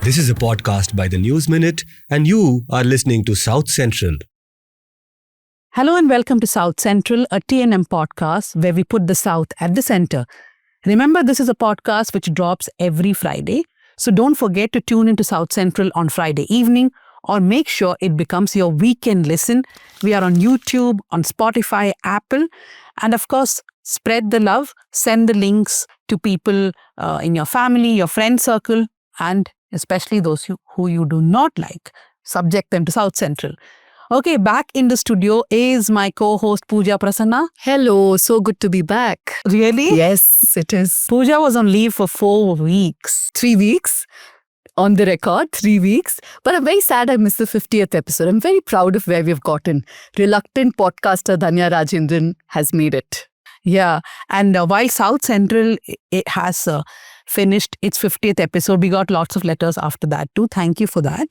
This is a podcast by the News Minute, and you are listening to South Central. Hello and welcome to South Central, a TNM podcast where we put the South at the center. Remember, this is a podcast which drops every Friday, so don't forget to tune into South Central on Friday evening or make sure it becomes your weekend listen. We are on YouTube, on Spotify, Apple, and of course, spread the love, send the links to people in your family, your friend circle, and especially those who you do not like. Subject them to South Central. Okay, back in the studio is my co-host Pooja Prasanna. Hello, so good to be back. Really? Yes, it is. Pooja was on leave for 4 weeks. 3 weeks on the record, 3 weeks. But I'm very sad I missed the 50th episode. I'm very proud of where we've gotten. Reluctant podcaster Dhanya Rajendran has made it. Yeah, and while South Central it has finished its 50th episode, we got lots of letters after that too. Thank you for that.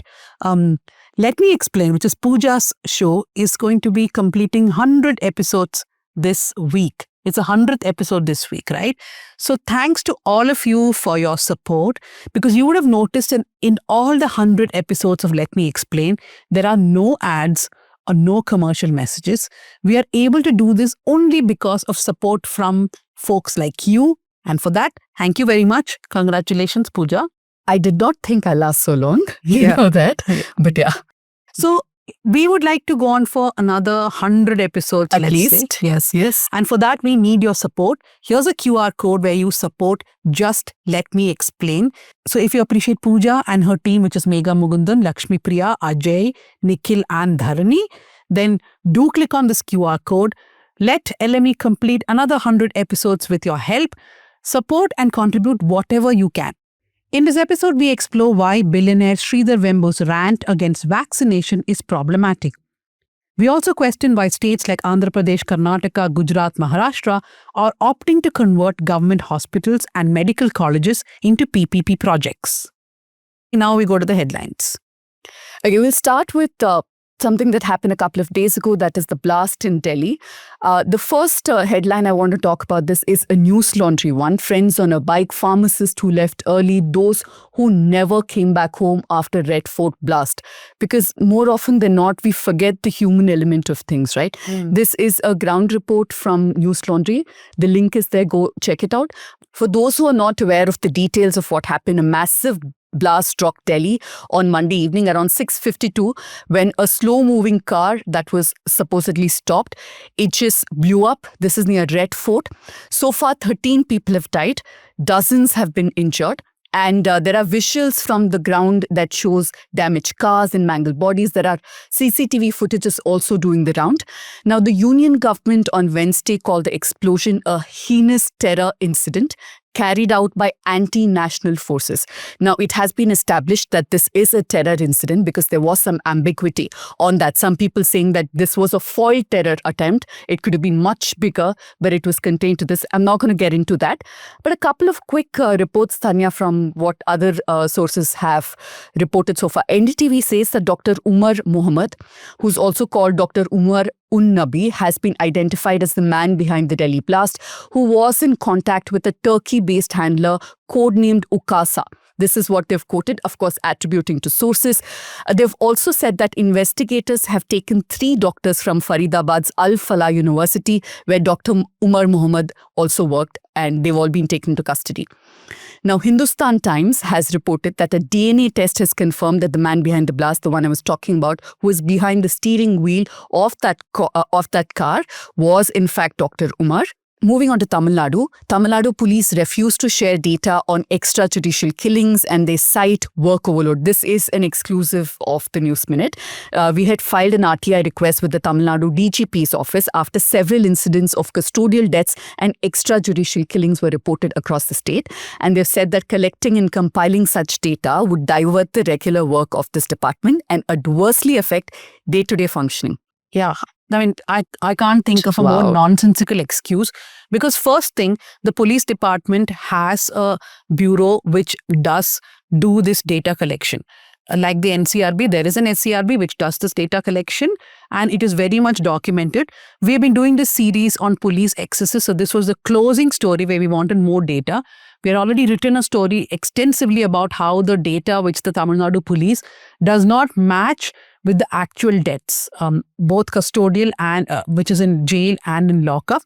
Let me explain, which is Pooja's show is going to be completing 100 episodes this week. It's a 100th episode this week, right? So thanks to all of you for your support, because you would have noticed in all the 100 episodes of Let Me Explain, there are no ads or no commercial messages. We are able to do this only because of support from folks like you. And for that, thank you very much. Congratulations, Pooja. I did not think I last so long. You know that. But yeah. So we would like to go on for another 100 episodes, At let's least. say. Yes. And for that, we need your support. Here's a QR code where you support Just Let Me Explain. So if you appreciate Pooja and her team, which is Megha Mugundan, Lakshmi Priya, Ajay, Nikhil and Dharani, then do click on this QR code. Let LME complete another 100 episodes with your help. Support and contribute whatever you can. In this episode, we explore why billionaire Sridhar Vembu's rant against vaccination is problematic. We also question why states like Andhra Pradesh, Karnataka, Gujarat, Maharashtra are opting to convert government hospitals and medical colleges into PPP projects. Now we go to the headlines. Okay, we'll start with something that happened a couple of days ago, that is the blast in Delhi. The first headline I want to talk about this is a newslaundry one. Friends on a bike, pharmacists who left early, those who never came back home after Red Fort blast. Because more often than not, we forget the human element of things, right? This is a ground report from Newslaundry. The link is there. Go check it out. For those who are not aware of the details of what happened, a massive blast struck Delhi on Monday evening around 6:52 when a slow-moving car that was supposedly stopped, it just blew up. This is near Red Fort. So far, 13 people have died. Dozens have been injured. And there are visuals from the ground that shows damaged cars and mangled bodies. There are CCTV footages also doing the round. Now, the union government on Wednesday called the explosion a heinous terror incident carried out by anti-national forces. Now, it has been established that this is a terror incident because there was some ambiguity on that. Some people saying that this was a foiled terror attempt. It could have been much bigger, but it was contained to this. I'm not going to get into that. But a couple of quick reports, Dhanya, from what other sources have reported so far. NDTV says that Dr Umar Mohammed, who's also called Dr Umar Nabi, has been identified as the man behind the Delhi blast, who was in contact with a Turkey-based handler codenamed Ukasa. This is what they've quoted, of course, attributing to sources. They've also said that investigators have taken 3 doctors from Faridabad's Al-Falah University, where Dr. Umar Mohammed also worked, and they've all been taken to custody. Now, Hindustan Times has reported that a DNA test has confirmed that the man behind the blast, the one I was talking about, who was behind the steering wheel of that car, was in fact Dr. Umar. Moving on to Tamil Nadu police refused to share data on extrajudicial killings and they cite work overload. This is an exclusive of the News Minute. We had filed an RTI request with the Tamil Nadu DGP's office after several incidents of custodial deaths and extrajudicial killings were reported across the state. And they've said that collecting and compiling such data would divert the regular work of this department and adversely affect day-to-day functioning. Yeah. I mean, I can't think of a more nonsensical excuse because first thing, the police department has a bureau which does do this data collection. like the NCRB, there is an SCRB which does this data collection, and it is very much documented. We have been doing this series on police excesses. So this was the closing story where we wanted more data. We had already written a story extensively about how the data which the Tamil Nadu police does not match with the actual deaths, both custodial and which is in jail and in lockup.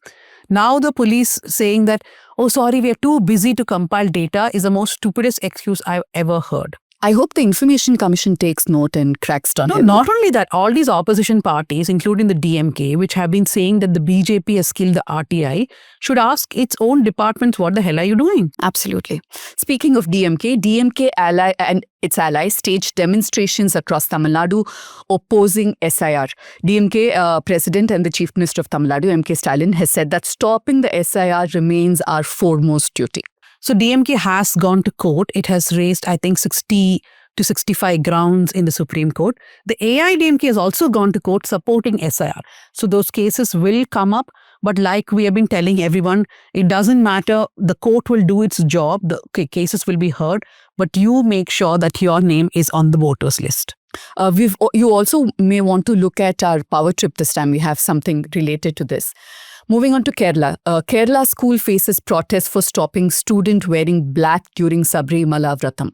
Now the police saying that, oh, sorry, we are too busy to compile data is the most stupidest excuse I've ever heard. I hope the Information Commission takes note and cracks down. No, not only that, all these opposition parties, including the DMK, which have been saying that the BJP has killed the RTI, should ask its own departments, what the hell are you doing? Absolutely. Speaking of DMK ally and its allies staged demonstrations across Tamil Nadu opposing SIR. DMK President and the Chief Minister of Tamil Nadu, M.K. Stalin, has said that stopping the SIR remains our foremost duty. So DMK has gone to court. It has raised, I think, 60 to 65 grounds in the Supreme Court. The AIDMK has also gone to court supporting SIR. So those cases will come up. But like we have been telling everyone, it doesn't matter. The court will do its job. The cases will be heard. But you make sure that your name is on the voters list. You also may want to look at our power trip this time. We have something related to this. Moving on to Kerala. Kerala school faces protests for stopping student wearing black during Sabrimala Vratam.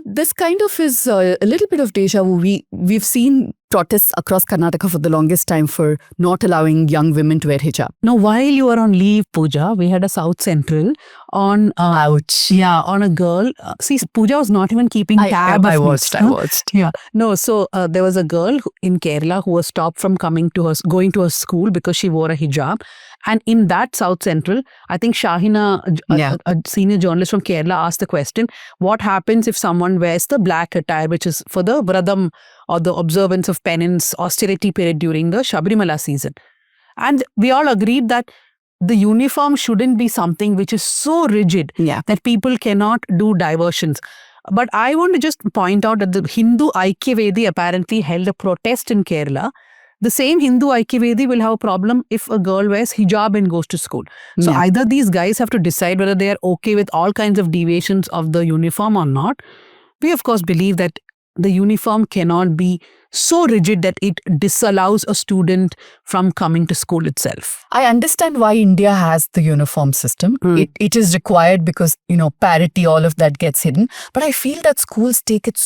This kind of is a little bit of deja vu. We've seen protests across Karnataka for the longest time for not allowing young women to wear hijab. Now, while you were on leave, Pooja, we had a South Central on on a girl. See, Pooja was not even keeping tab. I watched. Yeah. No, so there was a girl in Kerala who was stopped from going to her school because she wore a hijab. And in that South Central, I think Shahina, a senior journalist from Kerala, asked the question, what happens if someone wears the black attire, which is for the Vradam or the observance of penance, austerity period during the Sabrimala season? And we all agreed that the uniform shouldn't be something which is so rigid that people cannot do diversions. But I want to just point out that the Hindu Aikyavedi apparently held a protest in Kerala. The same Hindu Aikyavedi will have a problem if a girl wears hijab and goes to school. So either these guys have to decide whether they are okay with all kinds of deviations of the uniform or not. We, of course, believe that the uniform cannot be so rigid that it disallows a student from coming to school itself. I understand why India has the uniform system. It is required because, parity, all of that gets hidden. But I feel that schools take it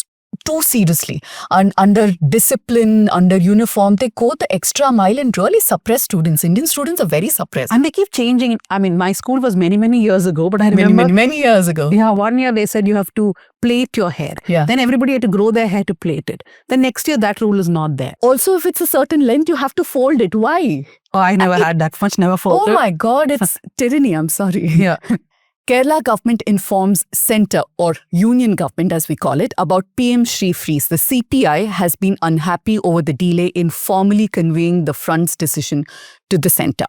too seriously. And under discipline, under uniform, they go the extra mile and really suppress students. Indian students are very suppressed. And they keep changing. I mean, my school was many, many years ago, but I remember... Many years ago. Yeah, 1 year they said you have to plait your hair. Yeah. Then everybody had to grow their hair to plait it. Then next year that rule is not there. Also, if it's a certain length, you have to fold it. Why? Oh, I never had that much, never folded. Oh my God, it's tyranny, I'm sorry. Yeah. Kerala government informs centre or union government as we call it about PM Shri freeze. The CPI has been unhappy over the delay in formally conveying the front's decision to the centre.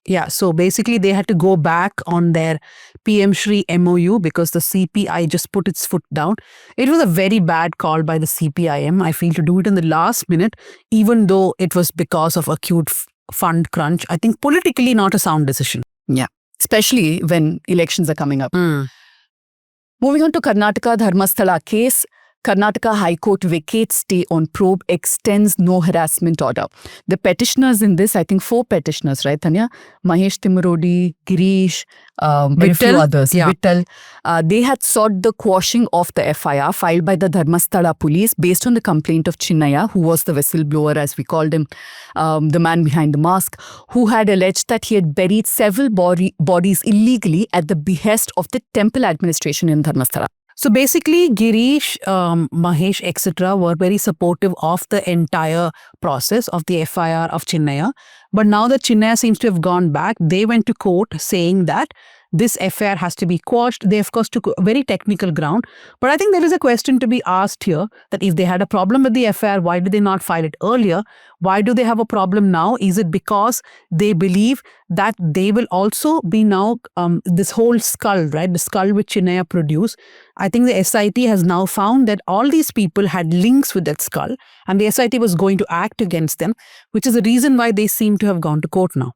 Yeah, so basically they had to go back on their PM Shri MOU because the CPI just put its foot down. It was a very bad call by the CPIM, I feel, to do it in the last minute, even though it was because of acute fund crunch. I think politically not a sound decision. Yeah. Especially when elections are coming up. Moving on to Karnataka, Dharmasthala case. Karnataka High Court vacates stay on probe, extends no harassment order. The petitioners in this, I think 4 petitioners, right, Dhanya? Mahesh Timurodi, Girish, and a few others. Yeah. Vittal. They had sought the quashing of the FIR filed by the Dharmasthala police based on the complaint of Chinnaya, who was the whistleblower, as we called him, the man behind the mask, who had alleged that he had buried several bodies illegally at the behest of the temple administration in Dharmasthala. So basically, Girish, Mahesh, etc. were very supportive of the entire process of the FIR of Chinnaya. But now that Chinnaya seems to have gone back, they went to court saying that this FIR has to be quashed. They, of course, took a very technical ground. But I think there is a question to be asked here that if they had a problem with the FIR, why did they not file it earlier? Why do they have a problem now? Is it because they believe that they will also be now this whole skull, right? The skull which Chinnaya produced. I think the SIT has now found that all these people had links with that skull and the SIT was going to act against them, which is the reason why they seem to have gone to court now.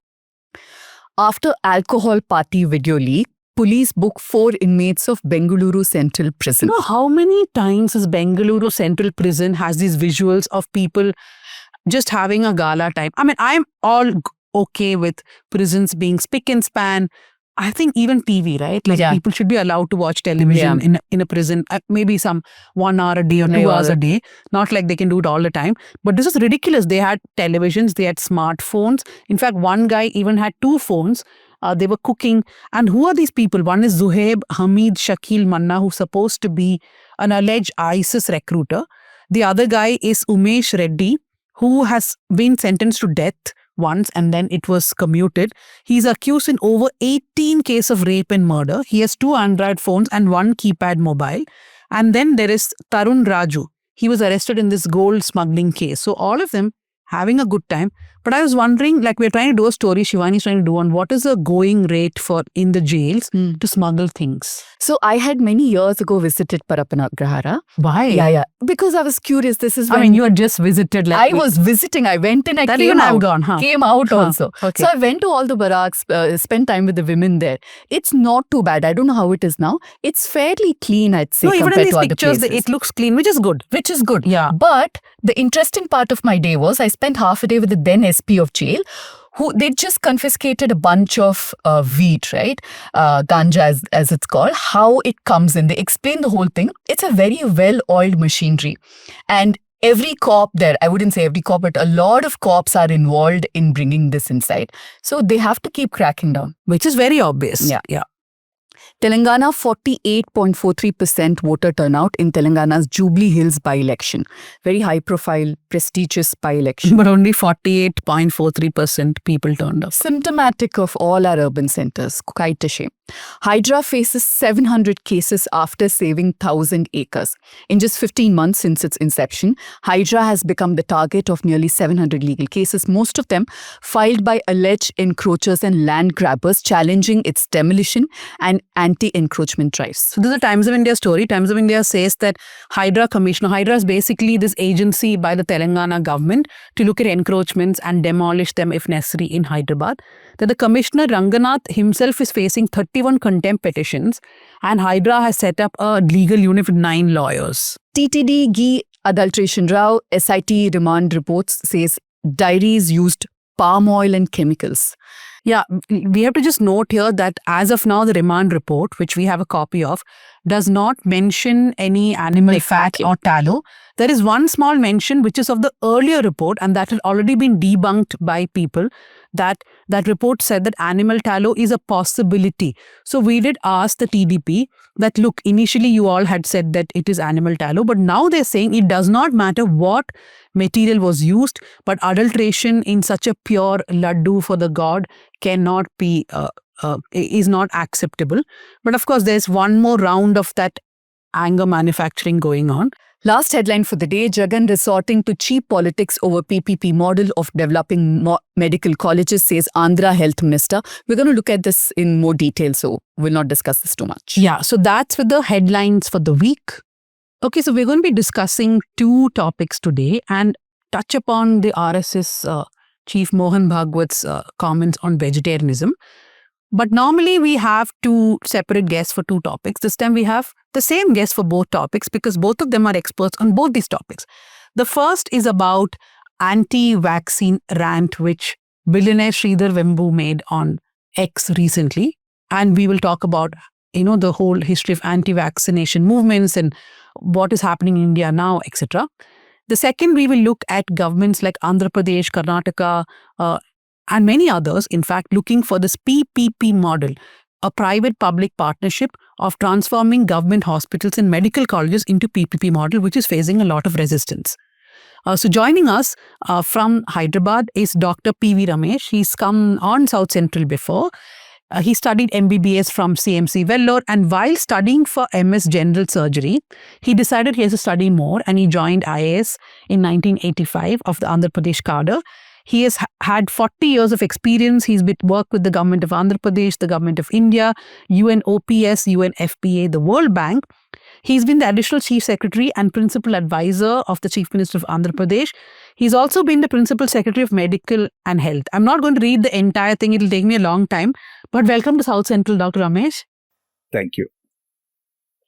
After alcohol party video leak, police book 4 inmates of Bengaluru Central Prison. You know how many times is Bengaluru Central Prison has these visuals of people just having a gala time? I mean, I'm all okay with prisons being spick and span. I think even TV, right? Like people should be allowed to watch television in a prison, maybe some 1 hour a day or 2 hours a day. Not like they can do it all the time. But this is ridiculous. They had televisions, they had smartphones. In fact, one guy even had 2 phones. They were cooking. And who are these people? One is Zuhaib Hamid Shakil Manna, who's supposed to be an alleged ISIS recruiter. The other guy is Umesh Reddy, who has been sentenced to death once and then it was commuted. He's accused in over 18 cases of rape and murder. He has 2 Android phones and 1 keypad mobile. And then there is Tarun Raju. He was arrested in this gold smuggling case. So all of them having a good time. But I was wondering, like we're trying to do a story, Shivani's trying to do on what is the going rate for in the jails to smuggle things. So I had many years ago visited Parapanagrahara. Why? Yeah. Because I was curious. This is when you had just visited. Like I was visiting. I went in, I that came even out. I've gone, Came out also. Okay. So I went to all the barracks, spent time with the women there. It's not too bad. I don't know how it is now. It's fairly clean, I'd say, no, even in compared these to other pictures, places. it looks clean, which is good. Yeah. But the interesting part of my day was I spent half a day with the then SP of jail, who they just confiscated a bunch of weed, right? Ganja as it's called, how it comes in. They explain the whole thing. It's a very well-oiled machinery. And every cop there, I wouldn't say every cop, but a lot of cops are involved in bringing this inside. So they have to keep cracking down. Which is very obvious. Yeah. Telangana, 48.43% voter turnout in Telangana's Jubilee Hills by-election. Very high-profile, prestigious by-election. But only 48.43% people turned up. Symptomatic of all our urban centers. Quite a shame. Hydra faces 700 cases after saving 1,000 acres. In just 15 months since its inception, Hydra has become the target of nearly 700 legal cases, most of them filed by alleged encroachers and land grabbers challenging its demolition and anti-encroachment drives. So this is a Times of India story. Times of India says that Hydra is basically this agency by the Telangana government to look at encroachments and demolish them if necessary in Hyderabad. That the Commissioner Ranganath himself is facing 31 contempt petitions and Hydra has set up a legal unit with 9 lawyers. TTD Ghee Adulteration Rao, SIT remand reports says diaries used palm oil and chemicals. Yeah, we have to just note here that as of now, the remand report, which we have a copy of, does not mention any animal fat or tallow. There is one small mention which is of the earlier report and that had already been debunked by people. That report said that animal tallow is a possibility. So we did ask the TDP that, look, initially you all had said that it is animal tallow, but now they're saying it does not matter what material was used, but adulteration in such a pure laddu for the god cannot be, is not acceptable. But of course, there's one more round of that anger manufacturing going on. Last headline for the day, Jagan resorting to cheap politics over PPP model of developing medical colleges, says Andhra Health Minister. We're going to look at this in more detail, so we'll not discuss this too much. Yeah, so that's with the headlines for the week. Okay, so we're going to be discussing 2 topics today and touch upon the RSS Chief Mohan Bhagwat's comments on vegetarianism. But normally we have 2 separate guests for 2 topics. This time we have the same guest for both topics because both of them are experts on both these topics. The first is about anti-vaccine rant which billionaire Sridhar Vembu made on X recently. And we will talk about, the whole history of anti-vaccination movements and what is happening in India now, etc. The second, we will look at governments like Andhra Pradesh, Karnataka, and many others, in fact, looking for this PPP model, a private-public partnership of transforming government hospitals and medical colleges into PPP model, which is facing a lot of resistance. So joining us from Hyderabad is Dr PV Ramesh. He's come on South Central before. He studied MBBS from CMC Vellore, and while studying for MS General Surgery, he decided he has to study more and he joined IAS in 1985 of the Andhra Pradesh cadre. He has had 40 years of experience. He's worked with the government of Andhra Pradesh, the government of India, UNOPS, UNFPA, the World Bank. He's been the additional chief secretary and principal advisor of the chief minister of Andhra Pradesh. He's also been the principal secretary of medical and health. I'm not going to read the entire thing. It'll take me a long time. But welcome to South Central, Dr. Ramesh. Thank you.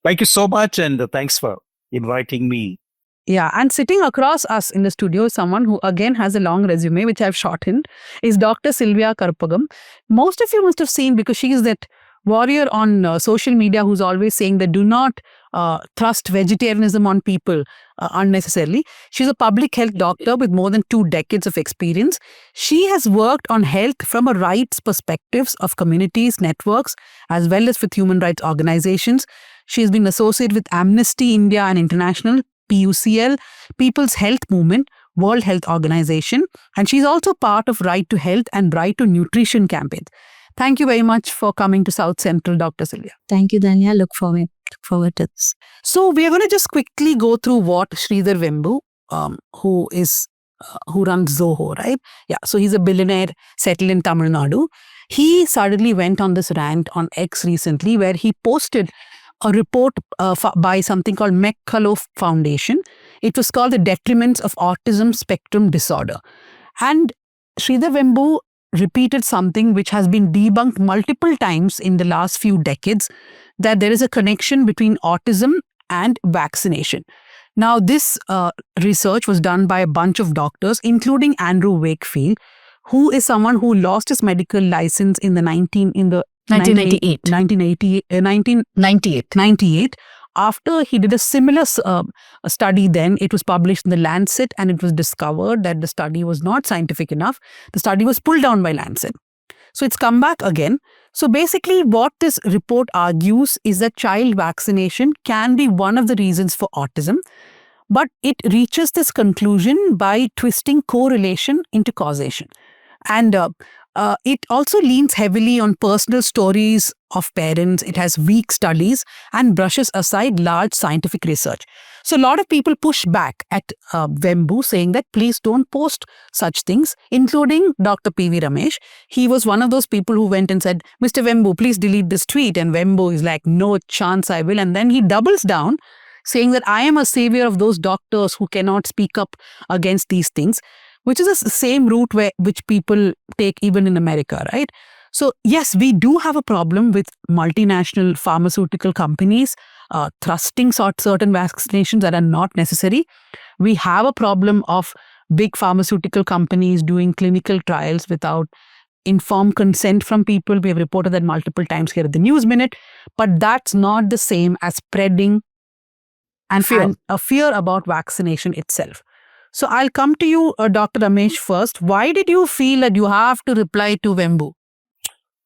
Thank you so much, and thanks for inviting me. Yeah, and sitting across us in the studio is someone who again has a long resume, which I've shortened, is Dr Sylvia Karpagam. Most of you must have seen, because she is that warrior on social media who's always saying that do not thrust vegetarianism on people unnecessarily. She's a public health doctor with more than 2 decades of experience. She has worked on health from a rights perspectives of communities, networks, as well as with human rights organizations. She has been associated with Amnesty India and International, PUCL, People's Health Movement, World Health Organization, and she's also part of Right to Health and Right to Nutrition campaigns. Thank you very much for coming to South Central, Dr. Sylvia. Thank you, Dhanya. Look forward to this. So we are going to just quickly go through what Sridhar Vembu, who runs Zoho, right? Yeah, so he's a billionaire settled in Tamil Nadu. He suddenly went on this rant on X recently where he posted a report by something called McCullough Foundation. It was called The Detriments of Autism Spectrum Disorder. And Sridhar Vembu repeated something which has been debunked multiple times in the last few decades, that there is a connection between autism and vaccination. Now, this research was done by a bunch of doctors, including Andrew Wakefield, who is someone who lost his medical license in the 1998. After he did a similar study, then it was published in the Lancet, and it was discovered that the study was not scientific enough. The study was pulled down by Lancet. So it's come back again. So basically what this report argues is that child vaccination can be one of the reasons for autism, but it reaches this conclusion by twisting correlation into causation. And it also leans heavily on personal stories of parents. It has weak studies and brushes aside large scientific research. So a lot of people push back at Vembu, saying that please don't post such things, including Dr PV Ramesh. He was one of those people who went and said, Mr. Vembu, please delete this tweet. And Vembu is like, no chance I will. And then he doubles down, saying that I am a savior of those doctors who cannot speak up against these things, which is the same route which people take even in America, right? So yes, we do have a problem with multinational pharmaceutical companies thrusting certain vaccinations that are not necessary. We have a problem of big pharmaceutical companies doing clinical trials without informed consent from people. We have reported that multiple times here at the News Minute, but that's not the same as spreading and a fear about vaccination itself. So I'll come to you, Dr. Ramesh, first. Why did you feel that you have to reply to Vembu?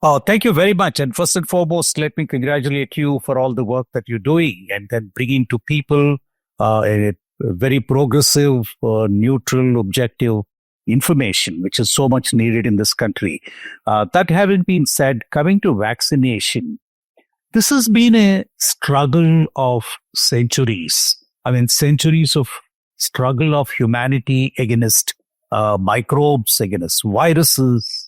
Oh, thank you very much. And first and foremost, let me congratulate you for all the work that you're doing and then bringing to people a very progressive, neutral, objective information, which is so much needed in this country. That having been said, coming to vaccination, this has been a struggle of centuries. I mean, centuries of struggle of humanity against microbes, against viruses.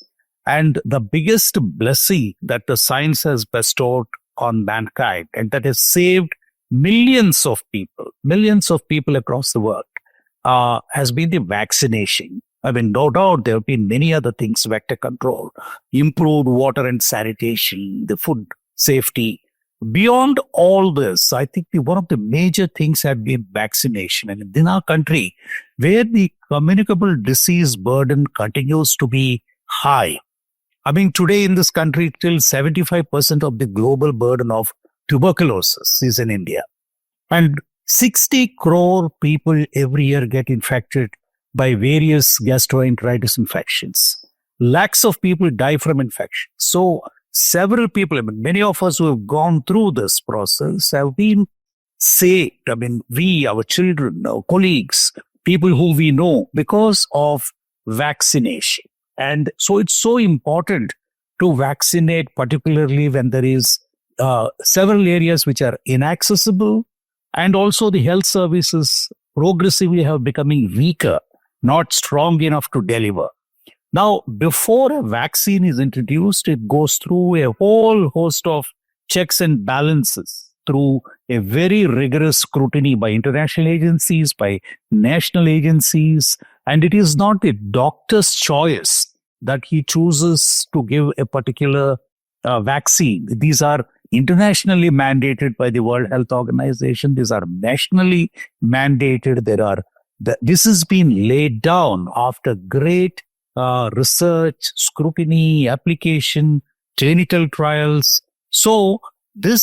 And the biggest blessing that the science has bestowed on mankind, and that has saved millions of people across the world, has been the vaccination. I mean, no doubt there have been many other things, vector control, improved water and sanitation, the food safety. Beyond all this, I think one of the major things have been vaccination. And in our country, where the communicable disease burden continues to be high, I mean, today in this country, till 75% of the global burden of tuberculosis is in India. And 60 crore people every year get infected by various gastroenteritis infections. Lakhs of people die from infection. So several people, I mean, many of us who have gone through this process have been saved. I mean, we, our children, our colleagues, people who we know because of vaccination. And so it's so important to vaccinate, particularly when there is several areas which are inaccessible, and also the health services progressively have becoming weaker, not strong enough to deliver. Now, before a vaccine is introduced, it goes through a whole host of checks and balances, through a very rigorous scrutiny by international agencies, by national agencies, and it is not the doctor's choice that he chooses to give a particular vaccine. These are internationally mandated by the World Health Organization. These are nationally mandated. This has been laid down after great research, scrutiny, application, clinical trials. So the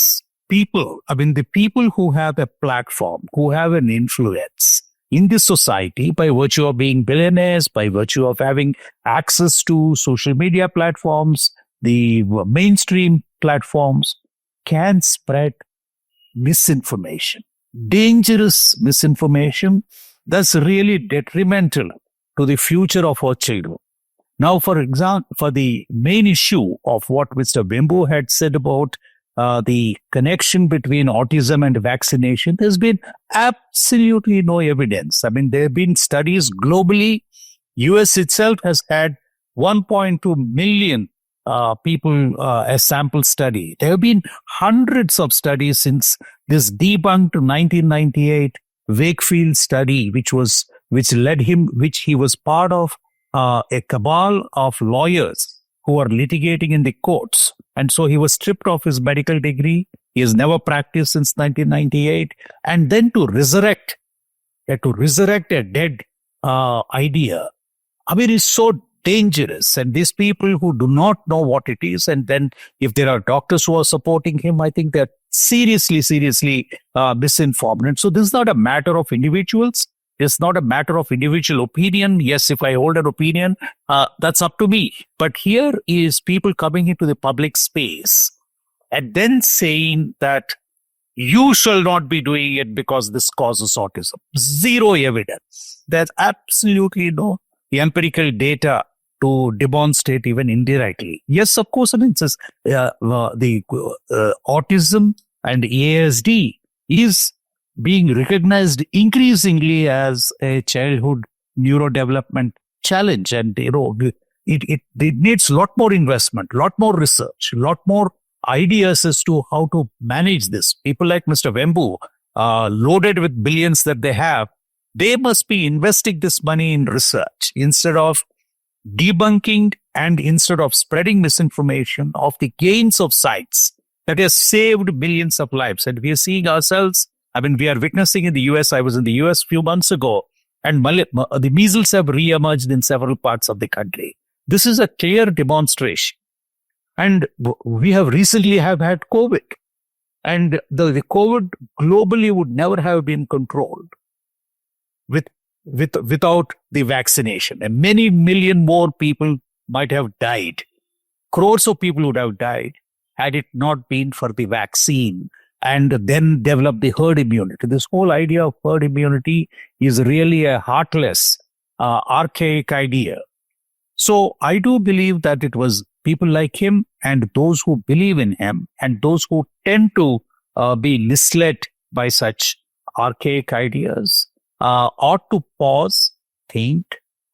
people who have a platform, who have an influence in this society by virtue of being billionaires, by virtue of having access to social media platforms, the mainstream platforms, can spread misinformation, dangerous misinformation that's really detrimental to the future of our children. Now, for example, for the main issue of what Mr. Vembu had said about the connection between autism and vaccination, there's been absolutely no evidence. I mean, there have been studies globally. US itself has had 1.2 million people a sample study. There have been hundreds of studies since this debunked 1998 Wakefield study, which he was part of a cabal of lawyers who were litigating in the courts. And so he was stripped of his medical degree. He has never practiced since 1998. And then to resurrect a dead idea, I mean, it's so dangerous. And these people who do not know what it is, and then if there are doctors who are supporting him, I think they're seriously misinformed. And so this is not a matter of individuals. It's not a matter of individual opinion. Yes, if I hold an opinion, that's up to me. But here is people coming into the public space and then saying that you shall not be doing it because this causes autism. Zero evidence. There's absolutely no empirical data to demonstrate even indirectly. Yes, of course, I mean, it says, the autism and ASD is being recognized increasingly as a childhood neurodevelopment challenge. And, it needs a lot more investment, a lot more research, a lot more ideas as to how to manage this. People like Mr. Vembu, loaded with billions that they have, they must be investing this money in research instead of debunking and instead of spreading misinformation of the gains of science that has saved millions of lives. And we are seeing ourselves, I mean, we are witnessing in the US. I was in the US a few months ago, and the measles have re-emerged in several parts of the country. This is a clear demonstration. And we have recently had COVID. And the COVID globally would never have been controlled without the vaccination. And many million more people might have died. Crores of people would have died had it not been for the vaccine, and then develop the herd immunity. This whole idea of herd immunity is really a heartless, archaic idea. So I do believe that it was people like him and those who believe in him and those who tend to be misled by such archaic ideas ought to pause, think,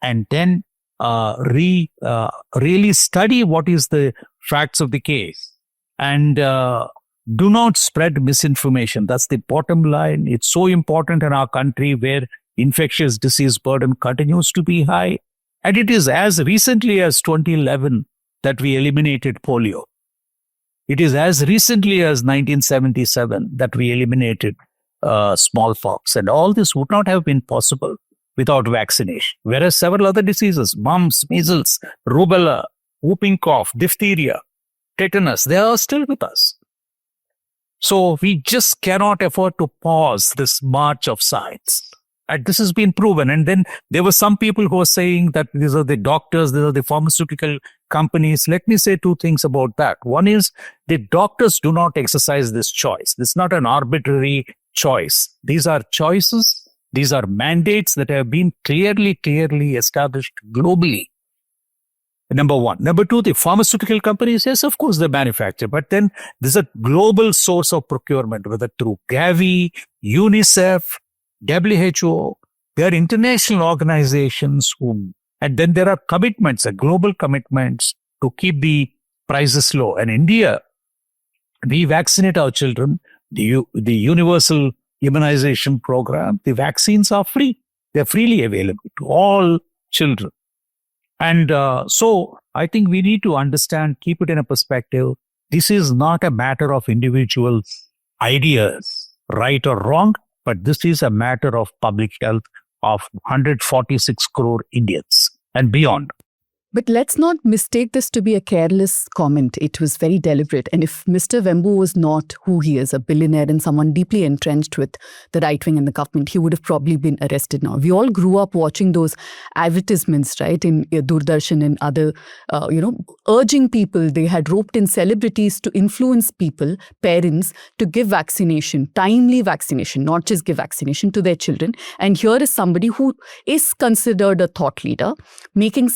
and then really study what is the facts of the case. And do not spread misinformation. That's the bottom line. It's so important in our country where infectious disease burden continues to be high. And it is as recently as 2011 that we eliminated polio. It is as recently as 1977 that we eliminated smallpox. And all this would not have been possible without vaccination. Whereas several other diseases, mumps, measles, rubella, whooping cough, diphtheria, tetanus, they are still with us. So we just cannot afford to pause this march of science. And this has been proven. And then there were some people who are saying that these are the doctors, these are the pharmaceutical companies. Let me say two things about that. One is the doctors do not exercise this choice. This is not an arbitrary choice. These are choices. These are mandates that have been clearly established globally. Number one. Number two, the pharmaceutical companies, yes, of course, they manufacture. But then there's a global source of procurement, whether through Gavi, UNICEF, WHO. There are international organizations and then there are commitments, global commitments to keep the prices low. And India, we vaccinate our children, the universal immunization program, the vaccines are free. They're freely available to all children. And so I think we need to understand, keep it in a perspective. This is not a matter of individual ideas, right or wrong, but this is a matter of public health of 146 crore Indians and beyond. But let's not mistake this to be a careless comment. It was very deliberate. And if Mr. Vembu was not who he is, a billionaire and someone deeply entrenched with the right wing and the government, he would have probably been arrested now. We all grew up watching those advertisements, right, in Doordarshan and other, urging people. They had roped in celebrities to influence people, parents, to give vaccination, timely vaccination, not just give vaccination to their children. And here is somebody who is considered a thought leader, making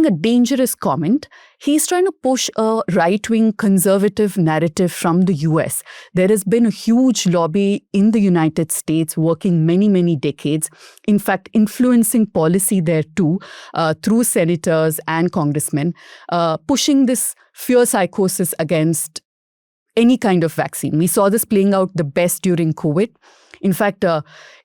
a dangerous comment. He's trying to push a right-wing conservative narrative from the US. There has been a huge lobby in the United States working many, many decades, in fact, influencing policy there too, through senators and congressmen, pushing this fear psychosis against any kind of vaccine. We saw this playing out the best during COVID. In fact,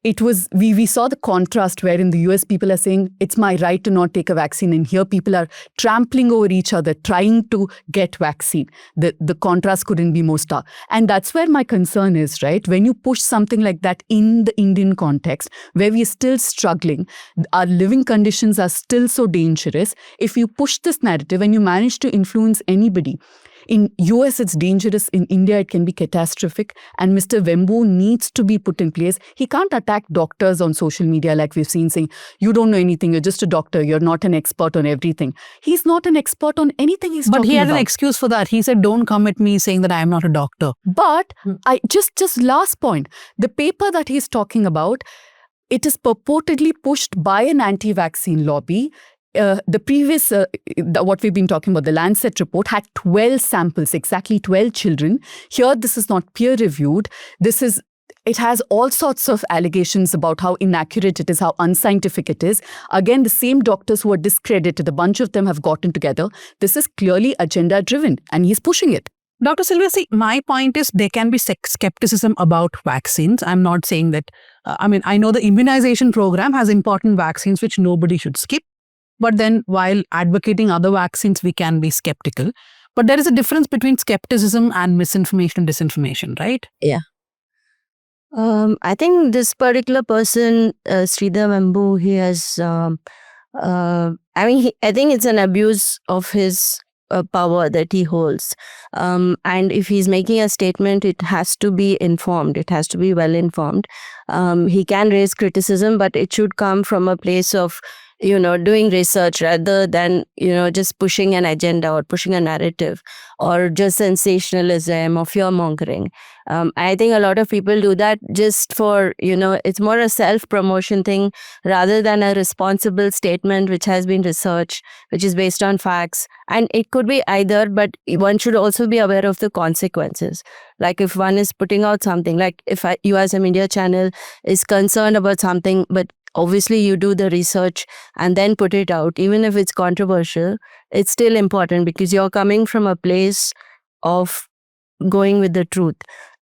we saw the contrast where in the US people are saying it's my right to not take a vaccine, and here people are trampling over each other trying to get vaccine. The contrast couldn't be more stark. And that's where my concern is, right? When you push something like that in the Indian context, where we are still struggling, our living conditions are still so dangerous. If you push this narrative and you manage to influence anybody, in US, it's dangerous. In India, it can be catastrophic. And Mr. Vembu needs to be put in place. He can't attack doctors on social media like we've seen, saying, you don't know anything, you're just a doctor, you're not an expert on everything. He's not an expert on anything he's talking about. But he had an excuse for that. He said, don't come at me saying that I am not a doctor. But I just last point, the paper that he's talking about, it is purportedly pushed by an anti-vaccine lobby. The previous, what we've been talking about, the Lancet report had 12 samples, exactly 12 children. Here, this is not peer-reviewed. It has all sorts of allegations about how inaccurate it is, how unscientific it is. Again, the same doctors who are discredited, a bunch of them have gotten together. This is clearly agenda-driven, and he's pushing it. Dr. Sylvia, see, my point is there can be skepticism about vaccines. I'm not saying that, I know the immunization program has important vaccines which nobody should skip. But then while advocating other vaccines, we can be skeptical. But there is a difference between skepticism and misinformation and disinformation, right? Yeah. I think this particular person, Sridhar Vembu, he has, I think it's an abuse of his power that he holds. And if he's making a statement, it has to be informed. It has to be well informed. He can raise criticism, but it should come from a place of doing research rather than, just pushing an agenda or pushing a narrative or just sensationalism or fear-mongering. I think a lot of people do that just for, it's more a self-promotion thing rather than a responsible statement which has been researched, which is based on facts. And it could be either, but one should also be aware of the consequences. Like if one is putting out something, like if you as a media channel is concerned about something, but obviously you do the research and then put it out, even if it's controversial, it's still important because you're coming from a place of going with the truth.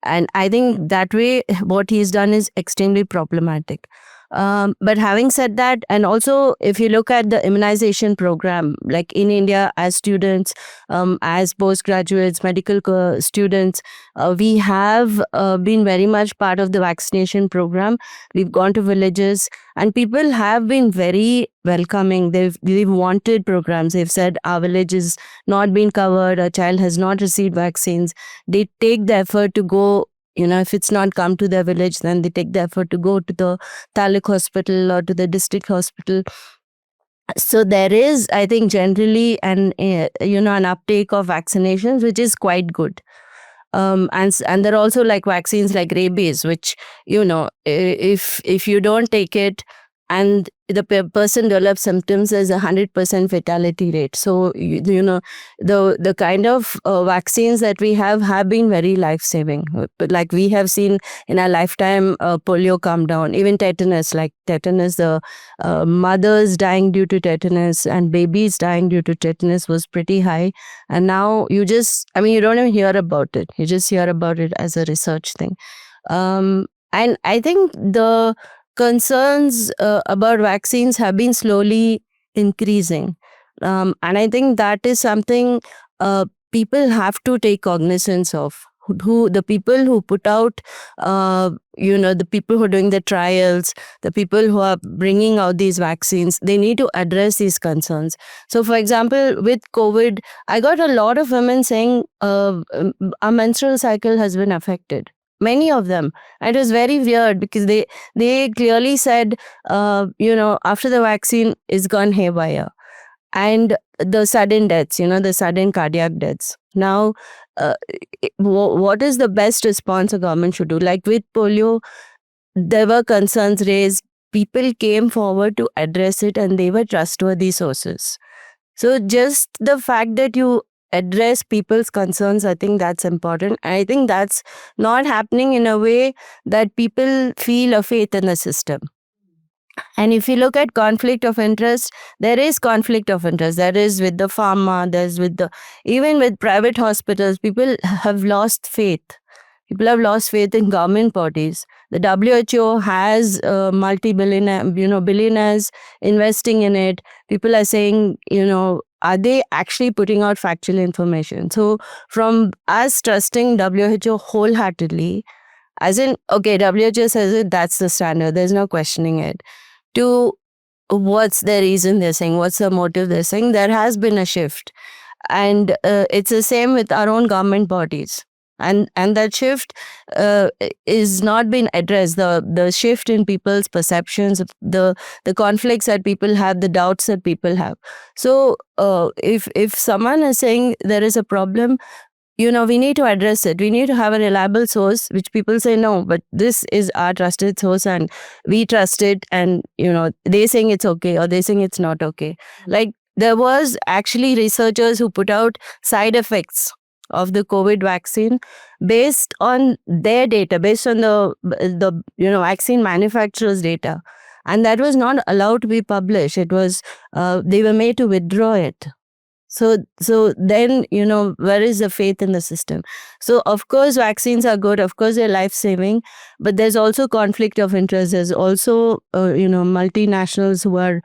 And I think that way what he's done is extremely problematic. But having said that, and also if you look at the immunization program, like in India as students, as postgraduates, medical students, we have been very much part of the vaccination program. We've gone to villages and people have been very welcoming. They've wanted programs. They've said our village is not been covered, a child has not received vaccines. They take the effort to go. If it's not come to their village, then they take the effort to go to the taluk hospital or to the district hospital. So there is, I think, generally an uptake of vaccinations, which is quite good. And there are also like vaccines like rabies, which, if you don't take it and the person develops symptoms, there's 100% fatality rate. So, the kind of vaccines that we have been very life-saving. But like we have seen in our lifetime, polio come down, even tetanus, the mothers dying due to tetanus and babies dying due to tetanus was pretty high. And now you don't even hear about it. You just hear about it as a research thing. And I think the concerns about vaccines have been slowly increasing. And I think that is something people have to take cognizance of. Who the people who put out, the people who are doing the trials, the people who are bringing out these vaccines, they need to address these concerns. So, for example, with COVID, I got a lot of women saying our menstrual cycle has been affected. Many of them. It was very weird because they clearly said, after the vaccine is gone haywire. And the sudden deaths, the sudden cardiac deaths. Now, what is the best response a government should do? Like with polio, there were concerns raised. People came forward to address it and they were trustworthy sources. So just the fact that you address people's concerns, I think that's important. I think that's not happening in a way that people feel a faith in the system. And if you look at conflict of interest, there is conflict of interest. There is with the pharma, there's even with private hospitals, people have lost faith. People have lost faith in government bodies. The WHO has billionaires investing in it. People are saying, are they actually putting out factual information? So from us trusting WHO wholeheartedly, as in, okay, WHO says it, that's the standard. There's no questioning it. To what's the reason they're saying, what's the motive they're saying, there has been a shift. And it's the same with our own government bodies. And that shift is not being addressed. The shift in people's perceptions, the conflicts that people have, the doubts that people have. So if someone is saying there is a problem, we need to address it. We need to have a reliable source, which people say, no, but this is our trusted source and we trust it. And, they saying it's okay or they saying it's not okay. Like there was actually researchers who put out side effects of the COVID vaccine based on their data, based on the vaccine manufacturer's data. And that was not allowed to be published. It was, they were made to withdraw it. So then, where is the faith in the system? So, of course, vaccines are good. Of course, they're life-saving. But there's also conflict of interest. There's also, multinationals who are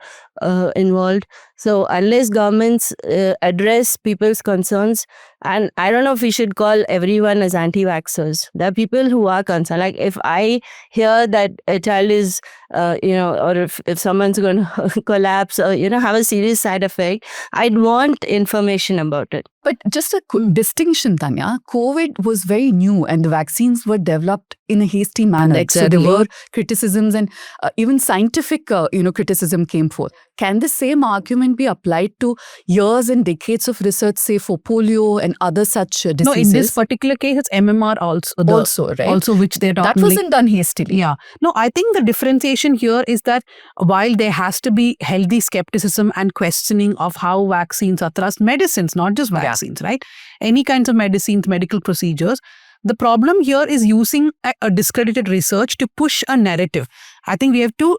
involved. So, unless governments address people's concerns, and I don't know if we should call everyone as anti-vaxxers. There are people who are concerned. Like if I hear that a child is, or if someone's going to collapse or, have a serious side effect, I'd want information about it. But just a distinction, Dhanya, COVID was very new and the vaccines were developed in a hasty manner. Exactly. So there were criticisms and even scientific, criticism came forth. Can the same argument be applied to years and decades of research, say for polio and other such diseases? No, in this particular case, it's MMR also. Right? Also, which they're talking. That wasn't done hastily. Yeah. No, I think the differentiation here is that while there has to be healthy skepticism and questioning of how vaccines are thrust, medicines, not just vaccines, right? Any kinds of medicines, medical procedures. The problem here is using a discredited research to push a narrative. I think we have to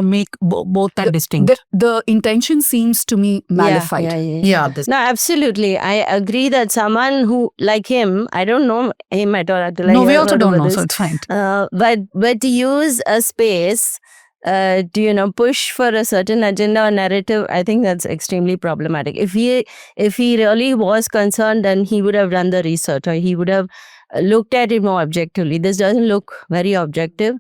make both that distinct. The intention seems to me malified. Yeah. No, absolutely. I agree that someone who, like him, I don't know him at all. No, we also don't know, so it's fine. But to use a space to push for a certain agenda or narrative, I think that's extremely problematic. If he really was concerned, then he would have done the research or he would have looked at it more objectively. This doesn't look very objective.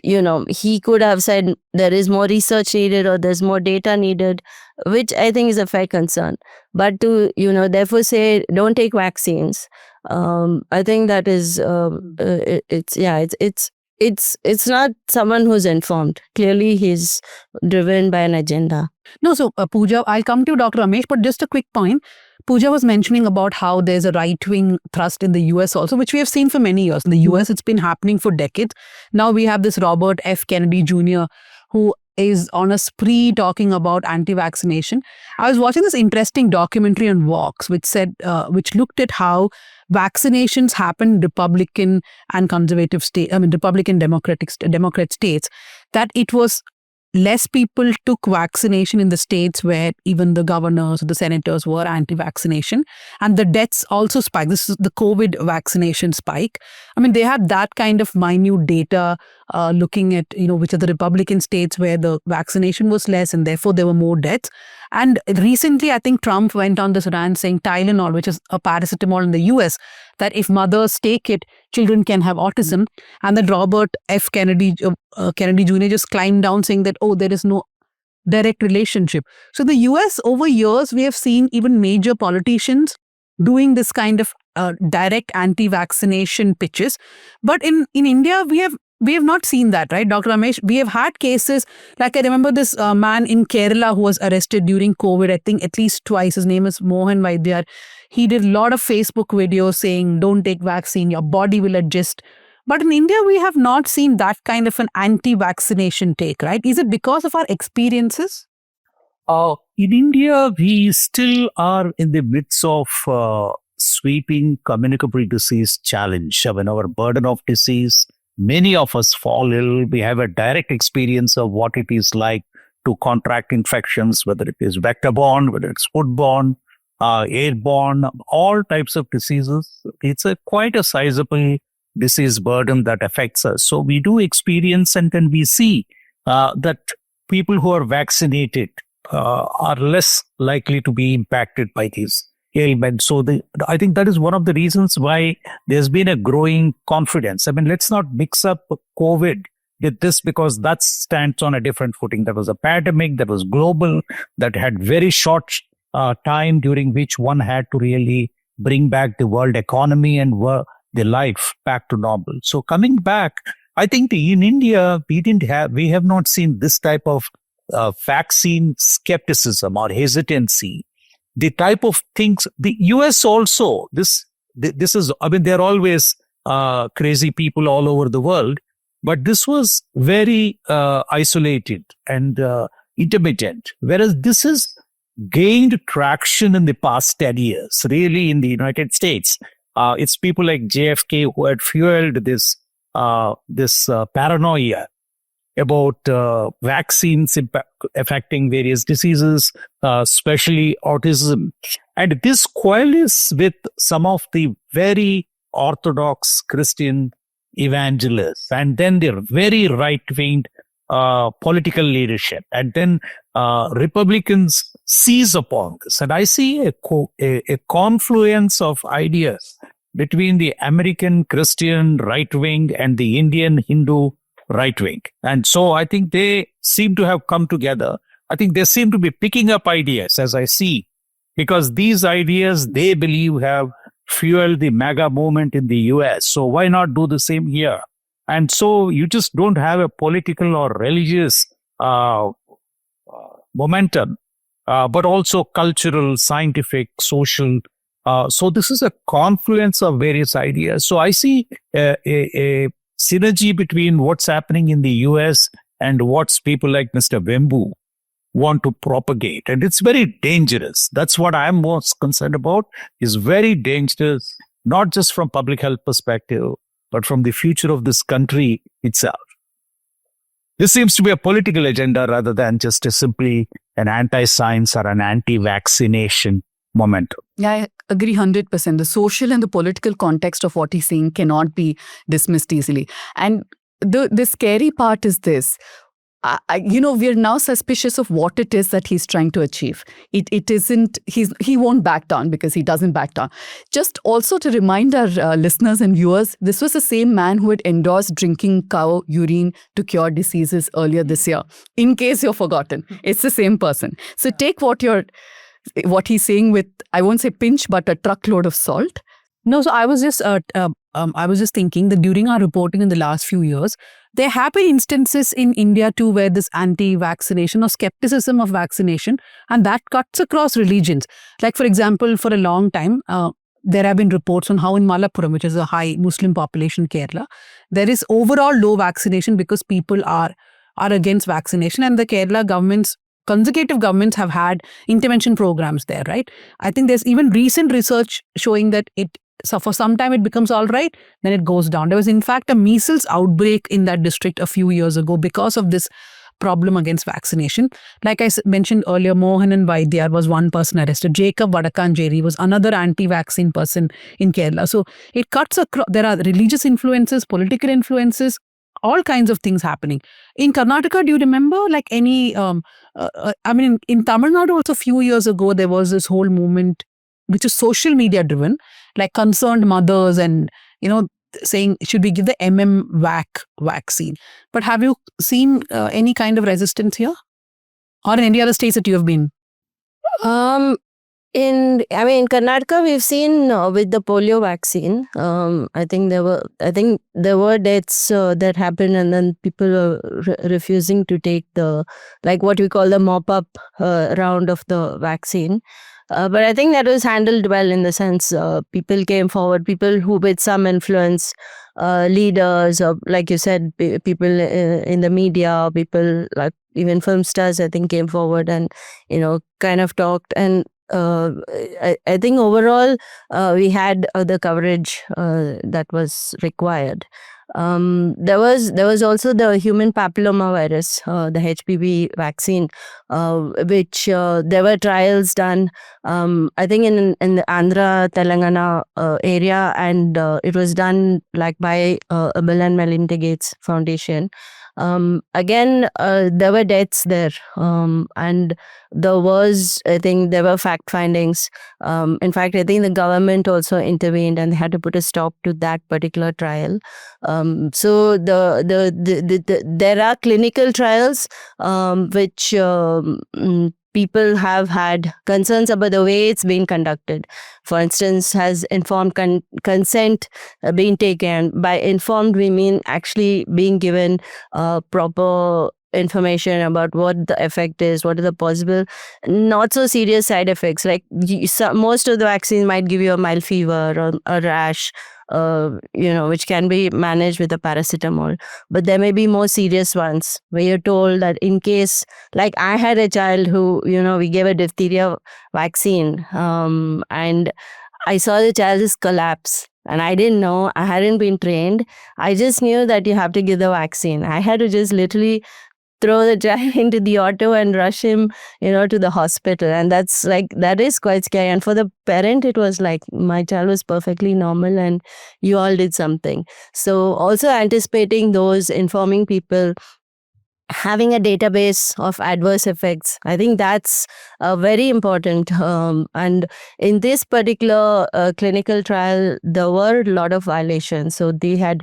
He could have said there is more research needed or there's more data needed, which I think is a fair concern. But to therefore say don't take vaccines, I think that is it's not someone who's informed. Clearly, he's driven by an agenda. No, so Pooja, I'll come to Dr. Ramesh, but just a quick point. Pooja was mentioning about how there's a right-wing thrust in the US also, which we have seen for many years. In the US, it's been happening for decades. Now we have this Robert F. Kennedy Jr., who is on a spree talking about anti-vaccination. I was watching this interesting documentary on Vox, which looked at how vaccinations happen in Republican and conservative Republican Democrat states, that it was less people took vaccination in the states where even the governors or the senators were anti-vaccination, and the deaths also spiked. This is the COVID vaccination spike. I mean, they had that kind of minute data looking at, which are the Republican states where the vaccination was less and therefore there were more deaths. And recently, I think Trump went on this rant saying Tylenol, which is a paracetamol in the US, that if mothers take it, children can have autism. And then Robert F. Kennedy Jr. just climbed down saying that, oh, there is no direct relationship. So the US, over years, we have seen even major politicians doing this kind of direct anti-vaccination pitches. But in India, we have not seen that, right, Dr. Ramesh? We have had cases, like I remember this man in Kerala who was arrested during COVID, I think at least twice. His name is Mohan Vaidyar. He did a lot of Facebook videos saying, don't take vaccine, your body will adjust. But in India, we have not seen that kind of an anti-vaccination take, right? Is it because of our experiences? In India, we still are in the midst of sweeping communicable disease challenge. I mean, our burden of disease, many of us fall ill. We have a direct experience of what it is like to contract infections, whether it is vector-borne, whether it's food-borne, airborne, all types of diseases. It's quite a sizable disease burden that affects us. So we do experience, and then we see that people who are vaccinated are less likely to be impacted by these ailments. So I think that is one of the reasons why there's been a growing confidence. I mean, let's not mix up COVID with this, because that stands on a different footing. There was a pandemic that was global, that had very short time during which one had to really bring back the world economy and the life back to normal. So coming back, I think in India, we have not seen this type of vaccine skepticism or hesitancy. The type of things, the US also, this is, I mean, they're always crazy people all over the world, but this was very isolated and intermittent, whereas this has gained traction in the past 10 years, really, in the United States. It's people like JFK who had fueled this paranoia about vaccines affecting various diseases, especially autism. And this coalesces with some of the very orthodox Christian evangelists, and then their very right-wing political leadership. And then Republicans seize upon this. And I see a confluence of ideas between the American Christian right-wing and the Indian Hindu right-wing. And so I think they seem to have come together. I think they seem to be picking up ideas, as I see, because these ideas, they believe, have fueled the MAGA movement in the US. So why not do the same here? And so you just don't have a political or religious momentum, but also cultural, scientific, social. So this is a confluence of various ideas. So I see a synergy between what's happening in the US and what people like Mr. Vembu want to propagate. And it's very dangerous. That's what I'm most concerned about, is very dangerous, not just from public health perspective, but from the future of this country itself. This seems to be a political agenda rather than just simply an anti-science or an anti-vaccination momentum. Yeah, I agree 100%. The social and the political context of what he's saying cannot be dismissed easily. And the scary part is this. We're now suspicious of what it is that he's trying to achieve. It isn't, he won't back down because he doesn't back down. Just also to remind our listeners and viewers, this was the same man who had endorsed drinking cow urine to cure diseases earlier this year. In case you've forgotten, it's the same person. So take what he's saying with, I won't say pinch, but a truckload of salt. No, so I was just thinking that during our reporting in the last few years, there have been instances in India too where this anti-vaccination or skepticism of vaccination, and that cuts across religions. Like, for example, for a long time, there have been reports on how in Malappuram, which is a high Muslim population in Kerala, there is overall low vaccination because people are against vaccination, and the Kerala consecutive governments have had intervention programs there, right? I think there's even recent research showing that so for some time it becomes all right, then it goes down. There was in fact a measles outbreak in that district a few years ago because of this problem against vaccination. Like I mentioned earlier, Mohan and Vaidyar was one person arrested. Jacob Vadakanjeri was another anti-vaccine person in Kerala. So it cuts across. There are religious influences, political influences, all kinds of things happening. In Karnataka, do you remember like any, in Tamil Nadu also a few years ago, there was this whole movement which is social media driven, like concerned mothers and, saying, should we give the MMVAC vaccine? But have you seen any kind of resistance here? Or in any other states that you have been? In Karnataka, we've seen with the polio vaccine. I think there were deaths that happened, and then people were refusing to take the what we call the mop-up round of the vaccine. But I think that was handled well in the sense people came forward, people who with some influence, leaders, or like you said, people in the media, people like even film stars, I think came forward and kind of talked. And I think overall we had the coverage that was required. There was also the human papilloma virus, the HPV vaccine, which there were trials done, I think in the Andhra, Telangana area, and it was done by a Bill and Melinda Gates Foundation. Again, there were deaths there, and there were fact findings. In fact, I think the government also intervened and they had to put a stop to that particular trial. So there are clinical trials which people have had concerns about the way it's been conducted. For instance, has informed consent been taken? By informed, we mean actually being given proper information about what the effect is, what are the possible not so serious side effects. Most of the vaccines might give you a mild fever or a rash, which can be managed with a paracetamol. But there may be more serious ones where you're told that in case, like I had a child who, we gave a diphtheria vaccine, and I saw the child just collapse. And I didn't know, I hadn't been trained. I just knew that you have to give the vaccine. I had to just literally throw the child into the auto and rush him, to the hospital. And that is quite scary. And for the parent, it was like, my child was perfectly normal and you all did something. So also anticipating those, informing people, having a database of adverse effects, I think that's very important. And in this particular clinical trial, there were a lot of violations. So they had,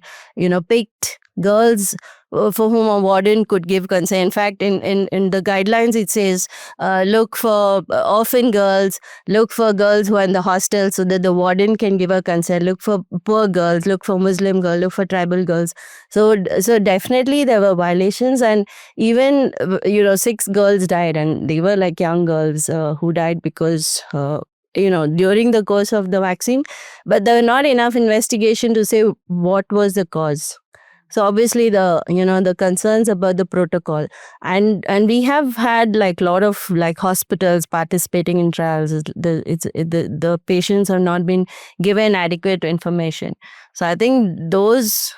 picked girls for whom a warden could give consent. In fact, in the guidelines, it says, look for orphan girls, look for girls who are in the hostel so that the warden can give a consent, look for poor girls, look for Muslim girls, look for tribal girls. So definitely there were violations, and even, 6 girls died, and they were like young girls who died because during the course of the vaccine, but there were not enough investigation to say what was the cause. So obviously the concerns about the protocol, and we have had a lot of hospitals participating in trials. The patients have not been given adequate information. So I think those,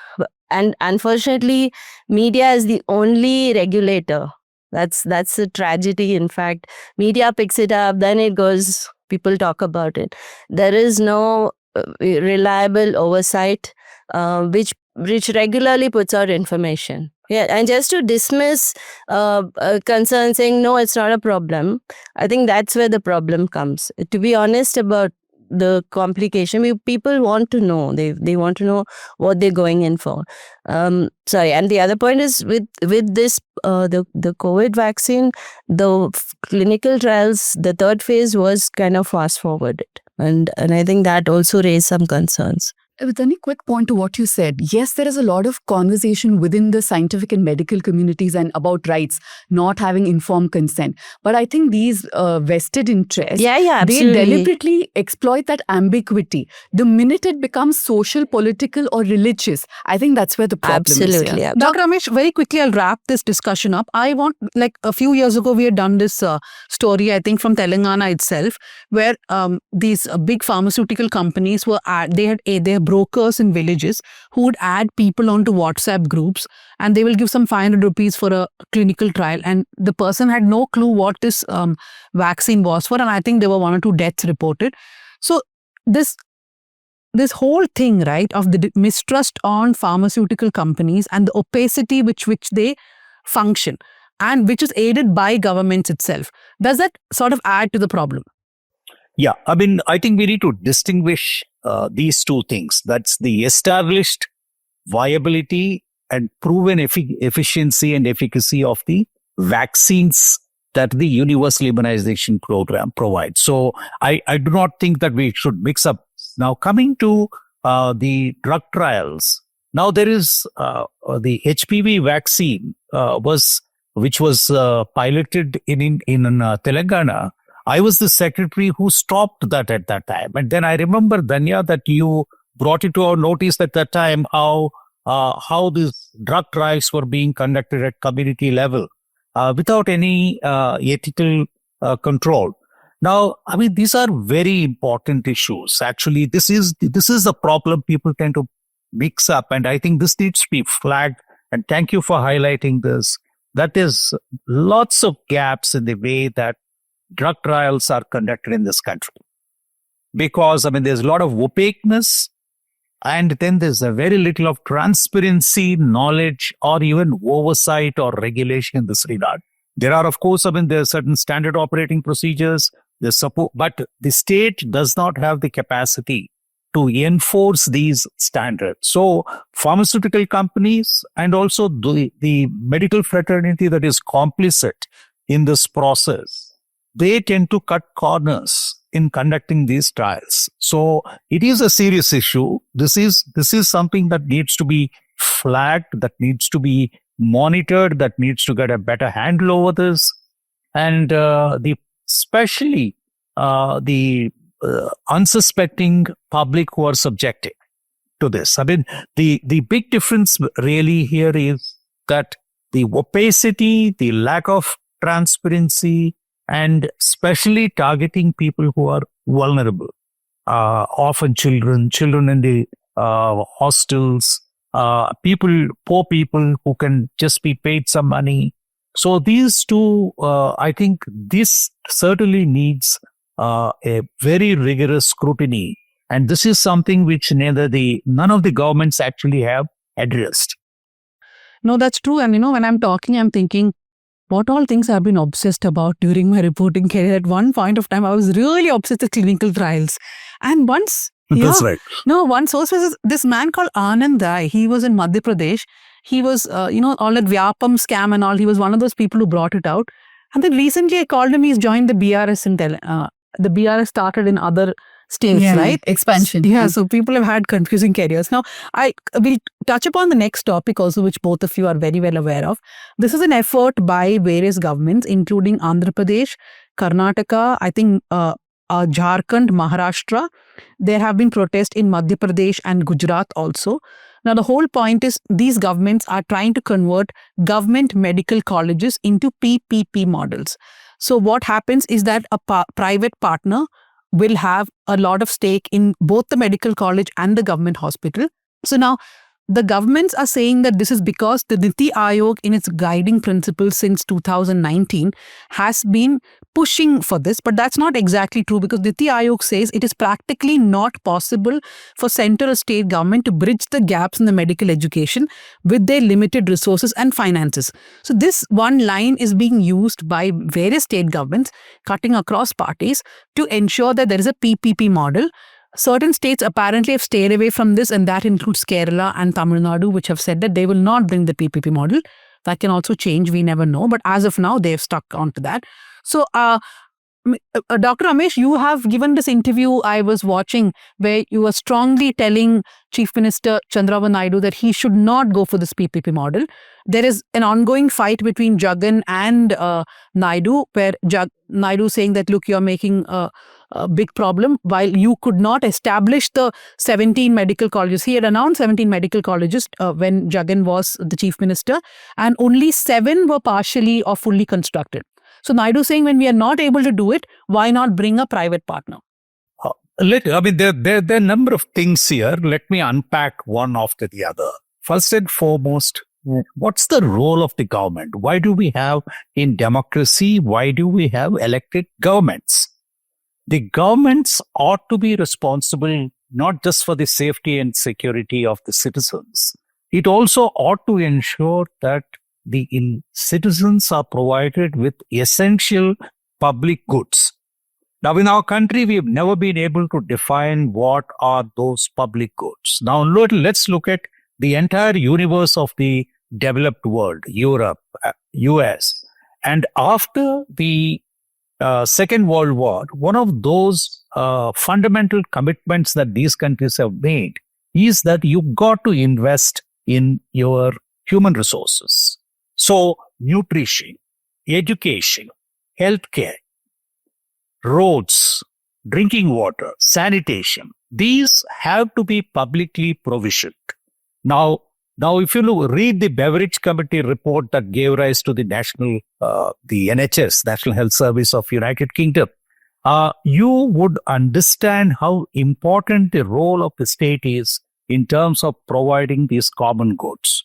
and unfortunately, media is the only regulator. That's a tragedy. In fact, media picks it up, then it goes. People talk about it. There is no reliable oversight, which regularly puts out information. Yeah, and just to dismiss concerns, saying no, it's not a problem. I think that's where the problem comes. To be honest about the complication, people want to know. They want to know what they're going in for. And the other point is with this the COVID vaccine, the clinical trials, the third phase was kind of fast forwarded, and I think that also raised some concerns. With any quick point to what you said, yes, there is a lot of conversation within the scientific and medical communities and about rights, not having informed consent. But I think these vested interests, absolutely, they deliberately exploit that ambiguity. The minute it becomes social, political, or religious, I think that's where the problem is. Yeah. Dr. Ramesh, very quickly, I'll wrap this discussion up. I want, a few years ago, we had done this story, I think, from Telangana itself, where these big pharmaceutical companies were they had brokers in villages who would add people onto WhatsApp groups, and they will give some 500 rupees for a clinical trial, and the person had no clue what this vaccine was for, and I think there were 1 or 2 deaths reported. So this this whole thing, right, of the mistrust on pharmaceutical companies and the opacity which they function and which is aided by governments itself, does that sort of add to the problem? Yeah, I mean, I think we need to distinguish these two things. That's the established viability and proven efficiency and efficacy of the vaccines that the universal immunization program provides. So I do not think that we should mix up. Now, coming to the drug trials, now there is the HPV vaccine which was piloted in Telangana. I was the secretary who stopped that at that time. And then I remember, Dhanya, that you brought it to our notice at that time how these drug trials were being conducted at community level without any ethical control. Now, I mean, these are very important issues. Actually, this is a problem people tend to mix up. And I think this needs to be flagged. And thank you for highlighting this. That there's lots of gaps in the way that drug trials are conducted in this country. Because, I mean, there's a lot of opaqueness, and then there's a very little of transparency, knowledge, or even oversight or regulation in this regard. There are, of course, I mean, there are certain standard operating procedures, there's support, but the state does not have the capacity to enforce these standards. So pharmaceutical companies and also the medical fraternity that is complicit in this process, they tend to cut corners in conducting these trials. So it is a serious issue. This is something that needs to be flagged, that needs to be monitored, that needs to get a better handle over this. And especially the unsuspecting public who are subjected to this. I mean, the big difference really here is that the opacity, the lack of transparency, and especially targeting people who are vulnerable, often children in the hostels, poor people who can just be paid some money. So these two, I think this certainly needs a very rigorous scrutiny. And this is something which none of the governments actually have addressed. No, that's true. And when I'm talking, I'm thinking, what all things I've been obsessed about during my reporting career. At one point of time, I was really obsessed with clinical trials. And once... That's right. No, one source was this man called Anand Rai. He was in Madhya Pradesh. He was, all that Vyapam scam and all. He was one of those people who brought it out. And then recently I called him. He's joined the BRS in the BRS started in other states, right? Expansion. Yeah, so people have had confusing careers. Now, I will touch upon the next topic also, which both of you are very well aware of. This is an effort by various governments, including Andhra Pradesh, Karnataka, I think Jharkhand, Maharashtra. There have been protests in Madhya Pradesh and Gujarat also. Now, the whole point is these governments are trying to convert government medical colleges into PPP models. So what happens is that a private partner will have a lot of stake in both the medical college and the government hospital. So now the governments are saying that this is because the Niti Aayog in its guiding principles since 2019 has been pushing for this, but that's not exactly true because Niti Aayog says it is practically not possible for central or state government to bridge the gaps in the medical education with their limited resources and finances. So this one line is being used by various state governments cutting across parties to ensure that there is a PPP model. Certain states apparently have stayed away from this, and that includes Kerala and Tamil Nadu, which have said that they will not bring the PPP model. That can also change, we never know. But as of now, they have stuck onto that. So, Dr. Ramesh, you have given this interview I was watching where you were strongly telling Chief Minister Chandrababu Naidu that he should not go for this PPP model. There is an ongoing fight between Jagan and Naidu, where Naidu saying that, look, you're making a big problem while you could not establish the 17 medical colleges. He had announced 17 medical colleges when Jagan was the chief minister, and only 7 were partially or fully constructed. So Naidu saying when we are not able to do it, why not bring a private partner? There are a number of things here. Let me unpack one after the other. First and foremost, what's the role of the government? Why do we have in democracy? Why do we have elected governments? the governments ought to be responsible not just for the safety and security of the citizens. It also ought to ensure that the citizens are provided with essential public goods. Now, in our country, we've never been able to define what are those public goods. Now, let's look at the entire universe of the developed world, Europe, US. And after the Second World War, one of those fundamental commitments that these countries have made is that you've got to invest in your human resources. So, nutrition, education, healthcare, roads, drinking water, sanitation, these have to be publicly provisioned. Now, if you read the Beveridge Committee report that gave rise to the the NHS, National Health Service of United Kingdom, you would understand how important the role of the state is in terms of providing these common goods.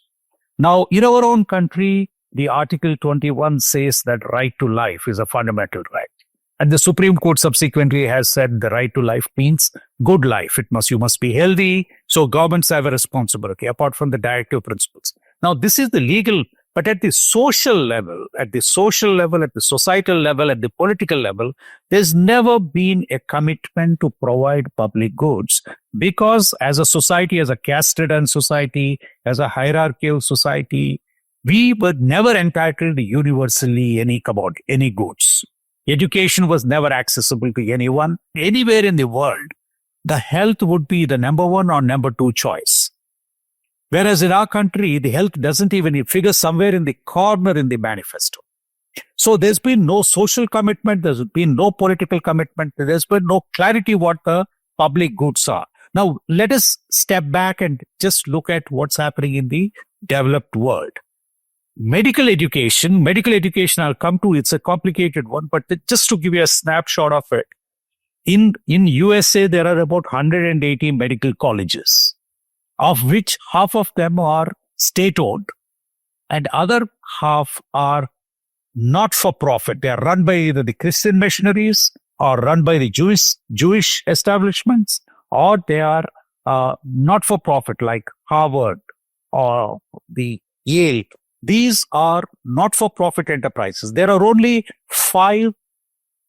Now, in our own country, the Article 21 says that right to life is a fundamental right. And the Supreme Court subsequently has said the right to life means good life. You must be healthy. So governments have a responsibility apart from the directive principles. Now, this is the legal, but at the social level, at the societal level, at the political level, there's never been a commitment to provide public goods because as a society, as a caste-ridden society, as a hierarchical society, we were never entitled universally any goods. Education was never accessible to anyone. Anywhere in the world, the health would be the number one or number two choice. Whereas in our country, the health doesn't even figure somewhere in the corner in the manifesto. So there's been no social commitment, there's been no political commitment, there's been no clarity what the public goods are. Now, let us step back and just look at what's happening in the developed world. Medical education, I'll come to, it's a complicated one, but just to give you a snapshot of it, in USA, there are about 180 medical colleges, of which half of them are state-owned and other half are not-for-profit. They are run by either the Christian missionaries or run by the Jewish establishments, or they are not-for-profit like Harvard or the Yale. These are not-for-profit enterprises. There are only 5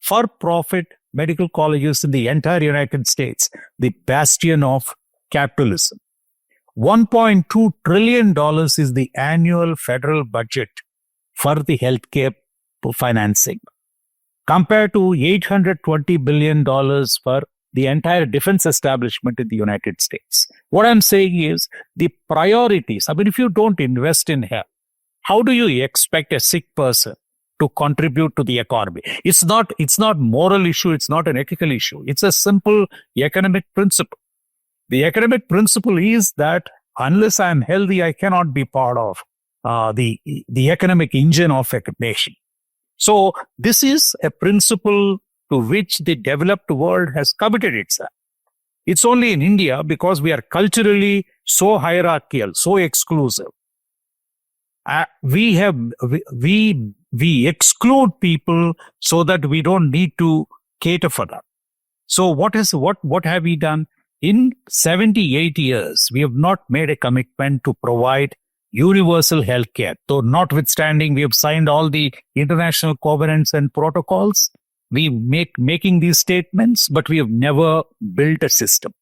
for-profit medical colleges in the entire United States, the bastion of capitalism. $1.2 trillion is the annual federal budget for the healthcare financing, compared to $820 billion for the entire defense establishment in the United States. What I'm saying is the priorities. I mean, if you don't invest in health, how do you expect a sick person to contribute to the economy? It's not moral issue. It's not an ethical issue. It's a simple economic principle. The economic principle is that unless I'm healthy, I cannot be part of the economic engine of a nation. So this is a principle to which the developed world has committed itself. It's only in India because we are culturally so hierarchical, so exclusive. We exclude people so that we don't need to cater for them. So what have we done? In 78 years, we have not made a commitment to provide universal health care. Though notwithstanding, we have signed all the international covenants and protocols. We making these statements, but we have never built a system.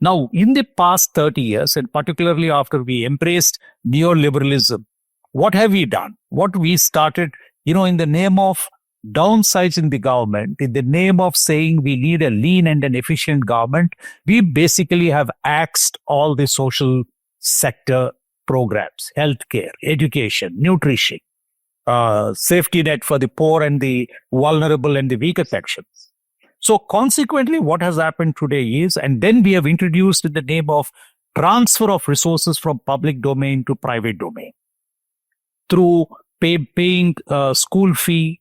Now, in the past 30 years, and particularly after we embraced neoliberalism, what have we done? What we started, in the name of downsizing the government, in the name of saying we need a lean and an efficient government, we basically have axed all the social sector programs, healthcare, education, nutrition, safety net for the poor and the vulnerable and the weaker sections. So consequently, what has happened today is, and then we have introduced in the name of transfer of resources from public domain to private domain, through paying school fee.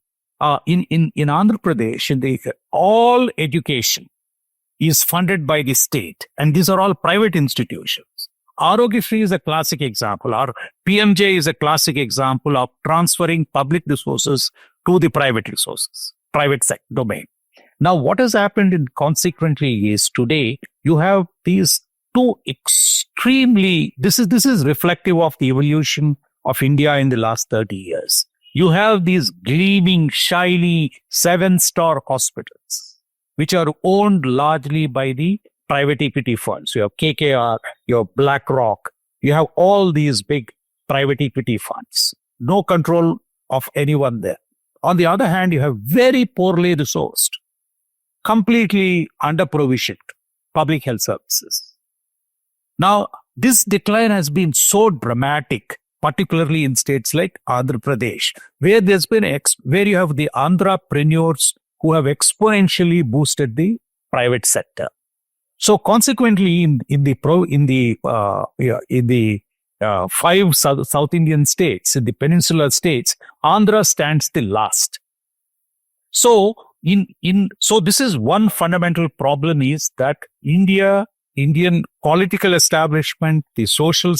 In Andhra Pradesh, all education is funded by the state, and these are all private institutions. Arogyasri is a classic example. Our PMJ is a classic example of transferring public resources to the private sector domain. Now, what has happened consequently is today you have these two extremely, this is reflective of the evolution of India in the last 30 years. You have these gleaming, shiny 7-star hospitals, which are owned largely by the private equity funds. You have KKR, you have BlackRock, you have all these big private equity funds. No control of anyone there. On the other hand, you have very poorly resourced, completely under-provisioned public health services. Now, this decline has been so dramatic, particularly in states like Andhra Pradesh, where there's been where you have the entrepreneurs who have exponentially boosted the private sector. So, consequently, in the 5 South Indian states, in the peninsular states, Andhra stands the last. So, so this is one fundamental problem, is that Indian political establishment, the social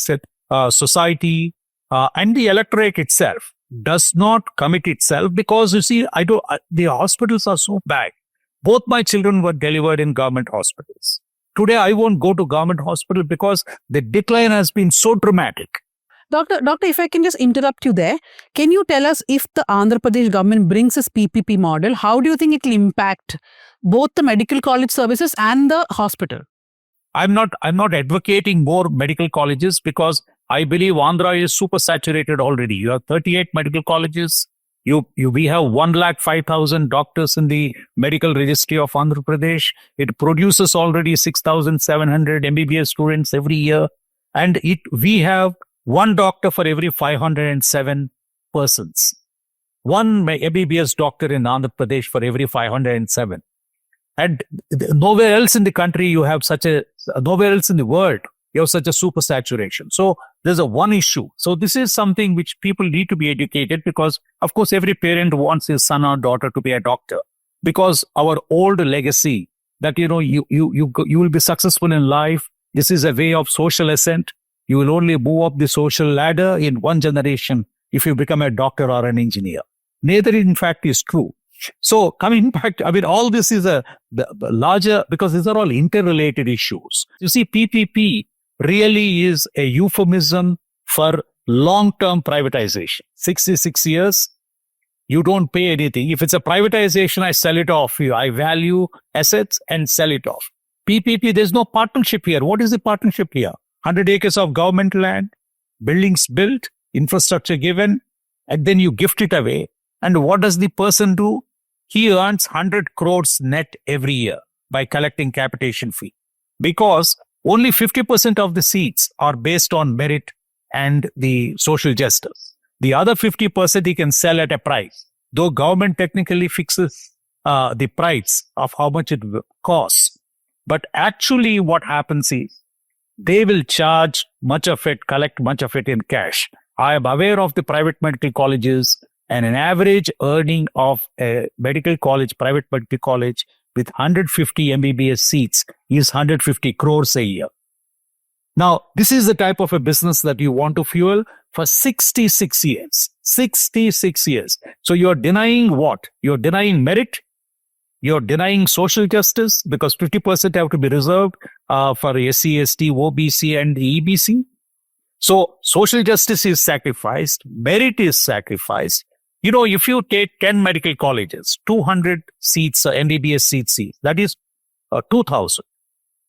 society, and the electorate itself does not commit itself, because you see, the hospitals are so bad. Both my children were delivered in government hospitals. Today, I won't go to government hospital because the decline has been so dramatic. Doctor, if I can just interrupt you there, can you tell us, if the Andhra Pradesh government brings this PPP model, how do you think it will impact both the medical college services and the hospital? I'm not advocating more medical colleges, because I believe Andhra is super saturated already. You have 38 medical colleges. We have 105,000 doctors in the medical registry of Andhra Pradesh. It produces already 6,700 MBBS students every year. And we have one doctor for every 507 persons. One MBBS doctor in Andhra Pradesh for every 507. And nowhere else in the country nowhere else in the world you have such a super saturation. So there's one issue. So this is something which people need to be educated, because of course every parent wants his son or daughter to be a doctor, because our old legacy that you will be successful in life. This is a way of social ascent. You will only move up the social ladder in one generation if you become a doctor or an engineer. Neither in fact is true. So coming back, all this is the larger, because these are all interrelated issues. You see, PPP really is a euphemism for long-term privatization. 66 years, you don't pay anything. If it's a privatization, I sell it off. I value assets and sell it off. PPP, there's no partnership here. What is the partnership here? 100 acres of government land, buildings built, infrastructure given, and then you gift it away. And what does the person do? He earns 100 crores net every year by collecting capitation fee, because only 50% of the seats are based on merit and the social justice. The other 50% he can sell at a price, though government technically fixes the price of how much it costs. But actually what happens is they will charge much of it, collect much of it in cash. I am aware of the private medical colleges, and an average earning of a medical college, private medical college with 150 MBBS seats is 150 crores a year. Now, this is the type of a business that you want to fuel for 66 years. 66 years. So you're denying what? You're denying merit. You're denying social justice, because 50% have to be reserved for SC, ST, OBC and the EBC. So social justice is sacrificed. Merit is sacrificed. If you take 10 medical colleges, 200 seats, MBBS seats, that is 2,000.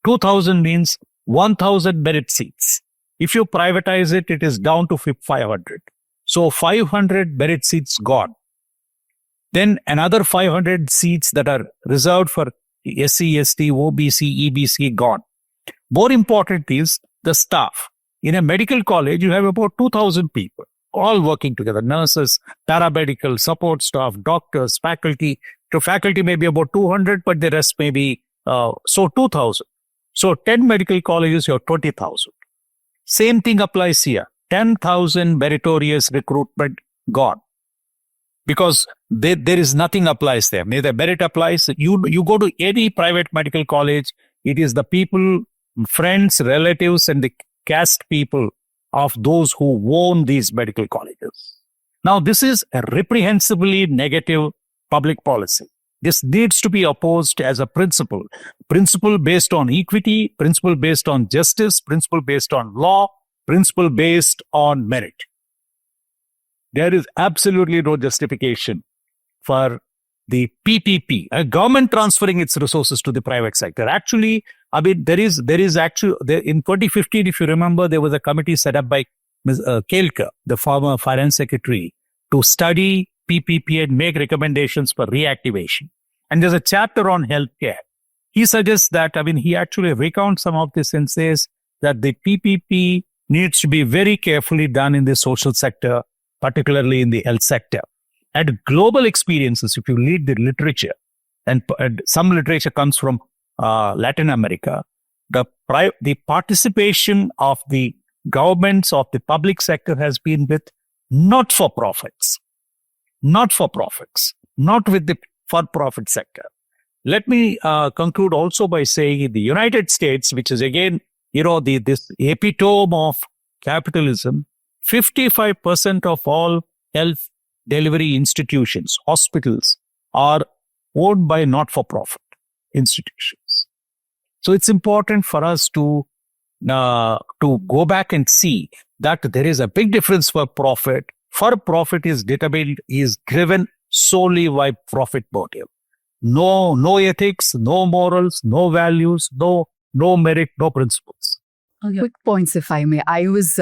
2,000 means 1,000 merit seats. If you privatize it, it is down to 500. So 500 merit seats gone. Then another 500 seats that are reserved for SC, ST, OBC, EBC gone. More important is the staff. In a medical college, you have about 2,000 people, all working together, nurses, paramedical, support staff, doctors, faculty. So faculty may be about 200, but the rest may be, 2,000. So 10 medical colleges, you have 20,000. Same thing applies here. 10,000 meritorious recruitment gone. Because there is nothing applies there. Neither merit applies. You go to any private medical college, it is the people, friends, relatives, and the caste people of those who own these medical colleges. Now, this is a reprehensibly negative public policy. This needs to be opposed as a principle. Principle based on equity, principle based on justice, principle based on law, principle based on merit. There is absolutely no justification for the PPP, a government transferring its resources to the private sector. Actually, I mean, there is actually, in 2015, if you remember, there was a committee set up by Ms. Kelkar, the former finance secretary, to study PPP and make recommendations for reactivation. And there's a chapter on healthcare. He suggests that, I mean, he actually recounts some of this and says that the PPP needs to be very carefully done in the social sector, particularly in the health sector. And global experiences, if you read the literature, and some literature comes from Latin America, the participation of the governments of the public sector has been with not-for-profits, not with the for-profit sector. Let me conclude also by saying in the United States, which is again, this epitome of capitalism, 55% of all health delivery institutions, hospitals, are owned by not-for-profit institutions. So it's important for us to go back and see that there is a big difference for profit. For profit is driven solely by profit motive. No ethics, no morals, no values, no merit, no principles. Quick points, if I may. I was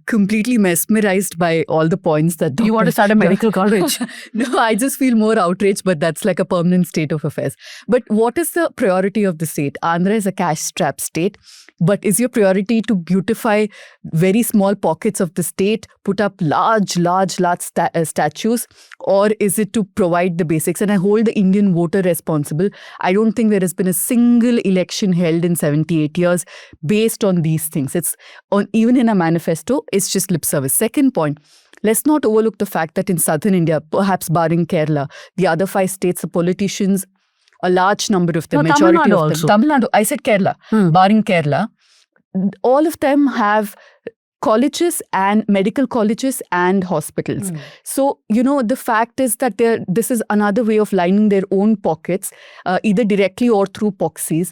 completely mesmerized by all the points that You want to start a medical college? No, I just feel more outraged, but that's like a permanent state of affairs. But what is the priority of the state? Andhra is a cash-strapped state, but is your priority to beautify very small pockets of the state, put up large statues, or is it to provide the basics? And I hold the Indian voter responsible. I don't think there has been a single election held in 78 years based on these things. It's on, even in a manifesto, it's just lip service. Second point, let's not overlook the fact that in southern India, perhaps barring Kerala, the other 5 states, the politicians, a large number of them, majority Tamil Nadu of them. also. Tamil Nadu, I said Kerala, barring Kerala, all of them have colleges and medical colleges and hospitals. So, the fact is that this is another way of lining their own pockets, either directly or through proxies,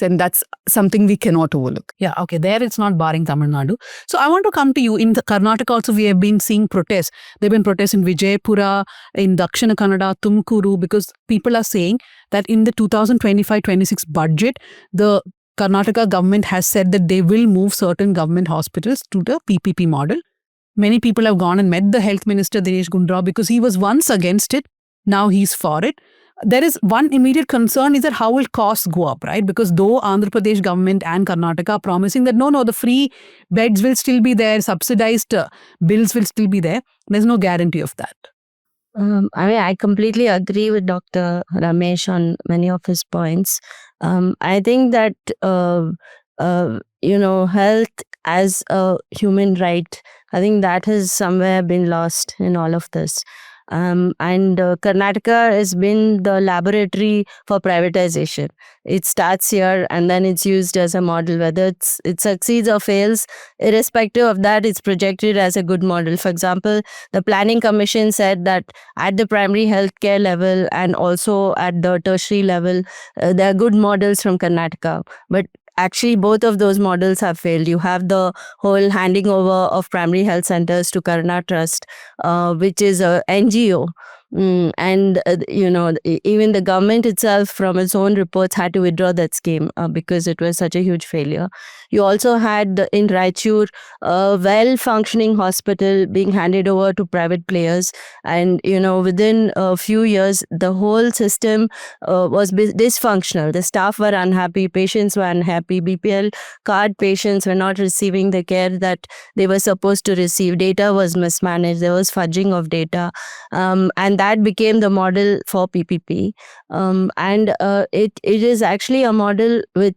and that's something we cannot overlook. Yeah, okay. There it's not barring Tamil Nadu. So I want to come to you. In the Karnataka also, we have been seeing protests. There have been protests in Vijaypura, in Dakshina Kannada, Tumkuru, because people are saying that in the 2025-26 budget, the Karnataka government has said that they will move certain government hospitals to the PPP model. Many people have gone and met the health minister, Dinesh Gundrao, because he was once against it. Now he's for it. There is one immediate concern is that how will costs go up, right? Because though Andhra Pradesh government and Karnataka are promising that no, the free beds will still be there, subsidized bills will still be there, there's no guarantee of that. I completely agree with Dr. Ramesh on many of his points. I think that, health as a human right, I think that has somewhere been lost in all of this. And Karnataka has been the laboratory for privatization. It starts here and then it's used as a model. Whether it succeeds or fails, irrespective of that, it's projected as a good model. For example, the Planning Commission said that at the primary healthcare level and also at the tertiary level, there are good models from Karnataka. But actually, both of those models have failed. You have the whole handing over of primary health centers to Karna Trust, which is a NGO. And even the government itself, from its own reports, had to withdraw that scheme because it was such a huge failure. You also had in Raichur a well-functioning hospital being handed over to private players, and within a few years the whole system was dysfunctional. The staff were unhappy, patients were unhappy, BPL card patients were not receiving the care that they were supposed to receive. Data was mismanaged, there was fudging of data, and that became the model for PPP. And it is actually a model with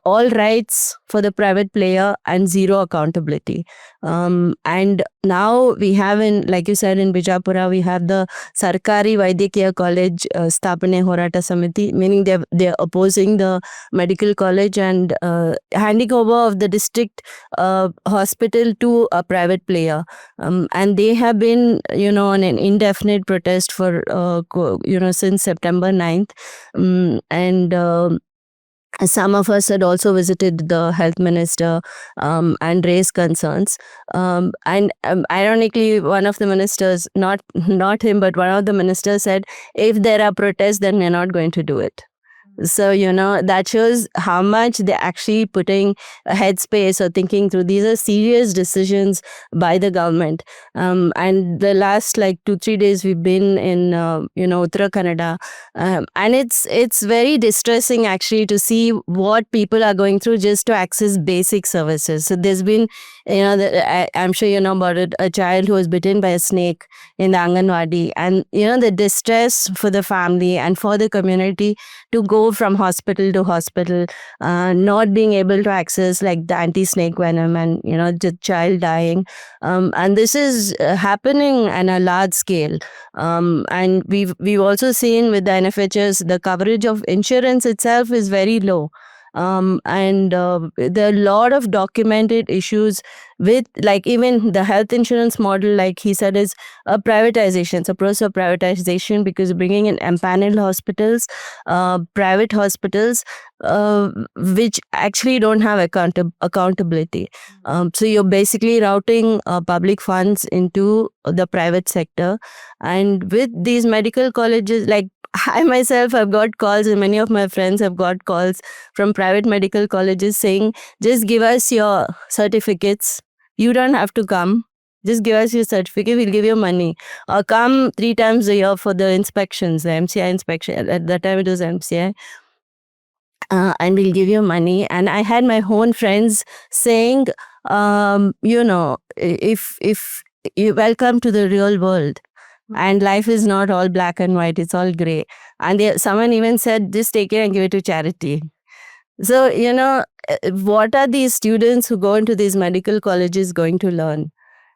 all rights for the private player and zero accountability. And now we have like you said, in Bijapura, we have the Sarkari Vaidyakiya College Sthapane Horata Samiti, meaning they're opposing the medical college and handing over of the district hospital to a private player. And they have been, on an indefinite protest for, since September 9th. And some of us had also visited the health minister and raised concerns. And ironically, one of the ministers, not him, but one of the ministers said, if there are protests, then we're not going to do it. So, that shows how much they're actually putting a headspace or thinking through. These are serious decisions by the government. And the last 2-3 days we've been in, Uttara Kannada. And it's very distressing actually to see what people are going through just to access basic services. So there's been, I'm sure you know about it, a child who was bitten by a snake in the Anganwadi. And, the distress for the family and for the community to go from hospital to hospital, not being able to access the anti-snake venom and, the child dying. And this is happening on a large scale. And we've also seen with the NFHS, the coverage of insurance itself is very low. And there are a lot of documented issues with even the health insurance model, like he said, is a privatization. It's a process of privatization because bringing in empaneled hospitals, private hospitals, which actually don't have accountability. So you're basically routing public funds into the private sector. And with these medical colleges, I myself have got calls, and many of my friends have got calls from private medical colleges saying, just give us your certificates. You don't have to come. Just give us your certificate, we'll give you money. Or come 3 times a year for the inspections, the MCI inspection. At that time it was MCI. And we'll give you money. And I had my own friends saying, if you welcome to the real world. And life is not all black and white, it's all grey. And someone even said, just take it and give it to charity. So, what are these students who go into these medical colleges going to learn?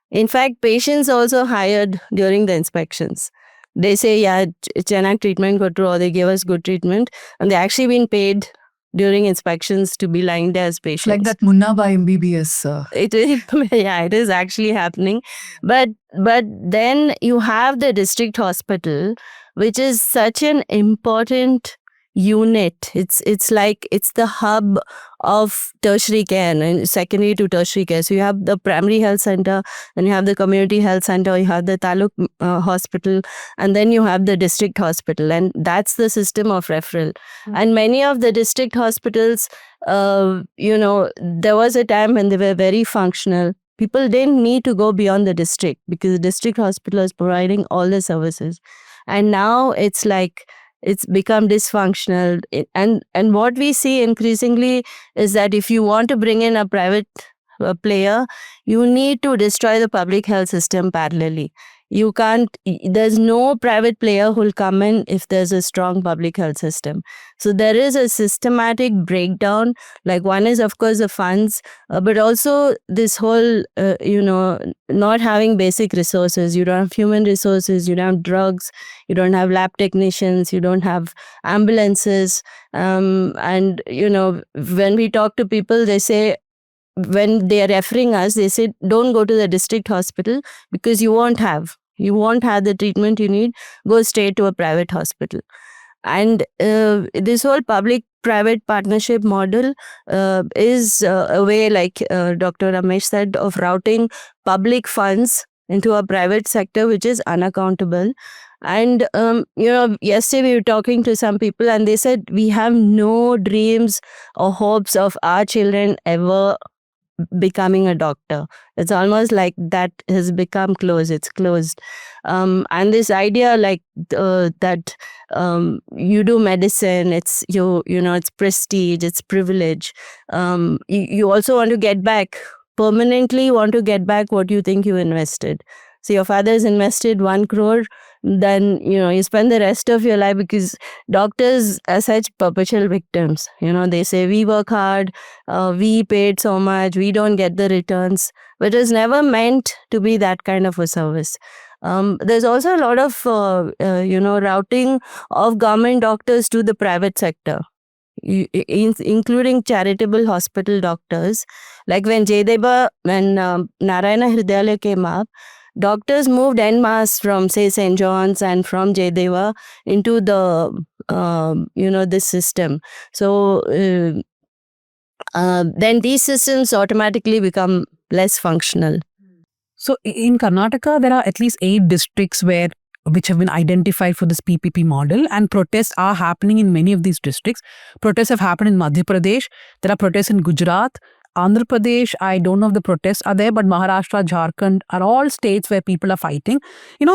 In fact, patients also hired during the inspections. They say, yeah, Chenak treatment got through, or they give us good treatment. And they actually been paid during inspections to be lying there as patients. Like that Munna by MBBS. It is actually happening. But then you have the district hospital, which is such an important unit. It's the hub of tertiary care and secondary to tertiary care. So you have the primary health center, then you have the community health center, you have the taluk hospital, and then you have the district hospital, and that's the system of referral. And many of the district hospitals, there was a time when they were very functional. People didn't need to go beyond the district because the district hospital is providing all the services. And now it's become dysfunctional. And what we see increasingly is that if you want to bring in a private player, you need to destroy the public health system parallelly. You can't, there's no private player who'll come in if there's a strong public health system. So there is a systematic breakdown. One is, of course, the funds, but also this whole, not having basic resources. You don't have human resources, you don't have drugs, you don't have lab technicians, you don't have ambulances. And, when we talk to people, they say, when they are referring us, they say, don't go to the district hospital because you won't have the treatment you need. Go straight to a private hospital. And this whole public-private partnership model is a way, Dr. Ramesh said, of routing public funds into a private sector which is unaccountable. And, yesterday we were talking to some people and they said, we have no dreams or hopes of our children ever becoming a doctor. It's almost like that has become closed. It's closed. And this idea that you do medicine, it's it's prestige, it's privilege. You also want to get back, permanently want to get back what you think you invested. So your father has invested 1 crore then you spend the rest of your life, because doctors are such perpetual victims. They say we work hard, we paid so much, we don't get the returns, but it's never meant to be that kind of a service. There's also a lot of routing of government doctors to the private sector, including charitable hospital doctors. Like when Narayana Hridayalaya came up, doctors moved en masse from, say, St. John's and from Jaydeva into this system. So then these systems automatically become less functional. So in Karnataka, there are at least 8 districts which have been identified for this PPP model, and protests are happening in many of these districts. Protests have happened in Madhya Pradesh. There are protests in Gujarat. Andhra Pradesh, I don't know if the protests are there, but Maharashtra, Jharkhand are all states where people are fighting.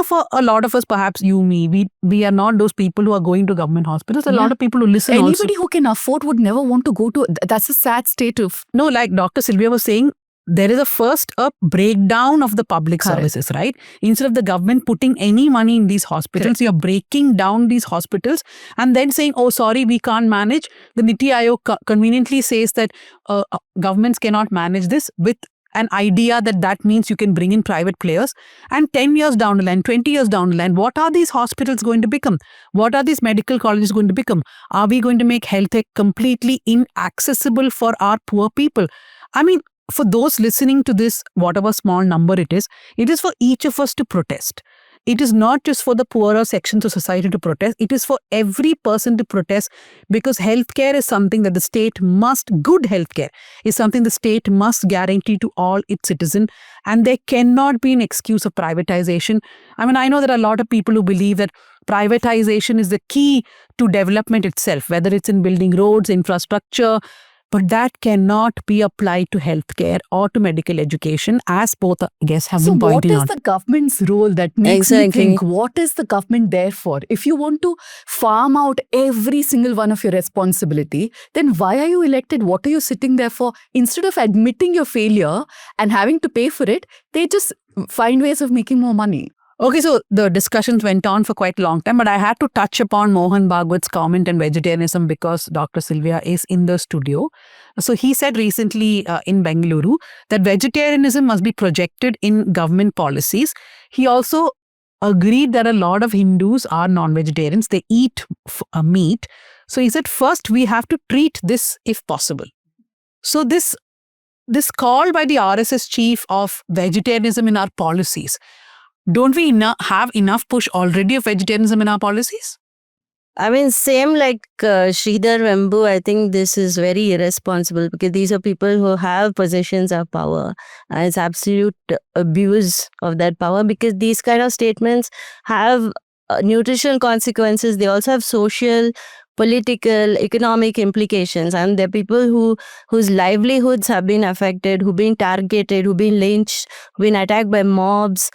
For a lot of us, perhaps you, me, we are not those people who are going to government hospitals. A lot of people who listen Anybody who can afford would never want to go to, that's a sad state of. No, like Dr. Sylvia was saying, there is a breakdown of the public services, right? Instead of the government putting any money in these hospitals, you're breaking down these hospitals and then saying, oh, sorry, we can't manage. The Niti Aayog conveniently says that governments cannot manage this with an idea that means you can bring in private players. And 10 years down the line, 20 years down the line, what are these hospitals going to become? What are these medical colleges going to become? Are we going to make health tech completely inaccessible for our poor people? I mean, for those listening to this, whatever small number it is for each of us to protest. It is not just for the poorer sections of society to protest. It is for every person to protest, because healthcare is something that good healthcare is something the state must guarantee to all its citizens. And there cannot be an excuse of privatization. I mean, I know there are a lot of people who believe that privatization is the key to development itself, whether it's in building roads, infrastructure, but that cannot be applied to healthcare or to medical education, as both, I guess, have been pointing out. So what is the government's role that makes me think, what is the government there for? If you want to farm out every single one of your responsibility, then why are you elected? What are you sitting there for? Instead of admitting your failure and having to pay for it, they just find ways of making more money. Okay, so the discussions went on for quite a long time, but I had to touch upon Mohan Bhagwat's comment on vegetarianism because Dr. Sylvia is in the studio. So he said recently in Bengaluru that vegetarianism must be projected in government policies. He also agreed that a lot of Hindus are non-vegetarians. They eat meat. So he said, first, we have to treat this if possible. So this call by the RSS chief of vegetarianism in our policies, don't we have enough push already of vegetarianism in our policies? I mean, same like Sridhar Vembu, I think this is very irresponsible, because these are people who have positions of power. And it's absolute abuse of that power, because these kind of statements have nutritional consequences. They also have social, political, economic implications, and there are people whose livelihoods have been affected, who've been targeted, who've been lynched, who've been attacked by mobs,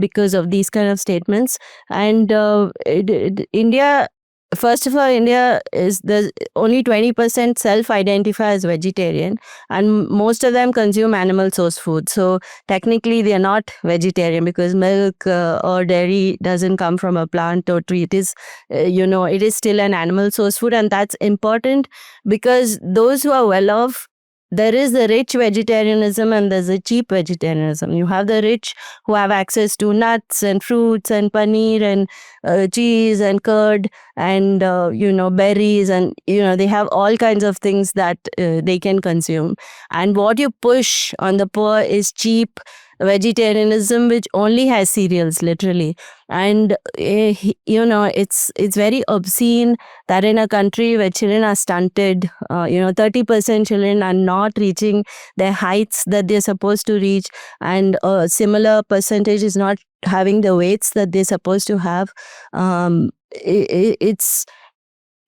because of these kind of statements. And India, first of all, India is only 20% self-identify as vegetarian, and most of them consume animal source food. So technically, they are not vegetarian, because milk or dairy doesn't come from a plant or tree. It is, it is still an animal source food, and that's important because those who are well off, there is the rich vegetarianism and there's a cheap vegetarianism. You have the rich who have access to nuts and fruits and paneer and cheese and curd and, berries, and, they have all kinds of things that they can consume. And what you push on the poor is cheap vegetarianism, which only has cereals, literally. And, it's very obscene that in a country where children are stunted, 30% children are not reaching their heights that they're supposed to reach, and a similar percentage is not having the weights that they're supposed to have. It's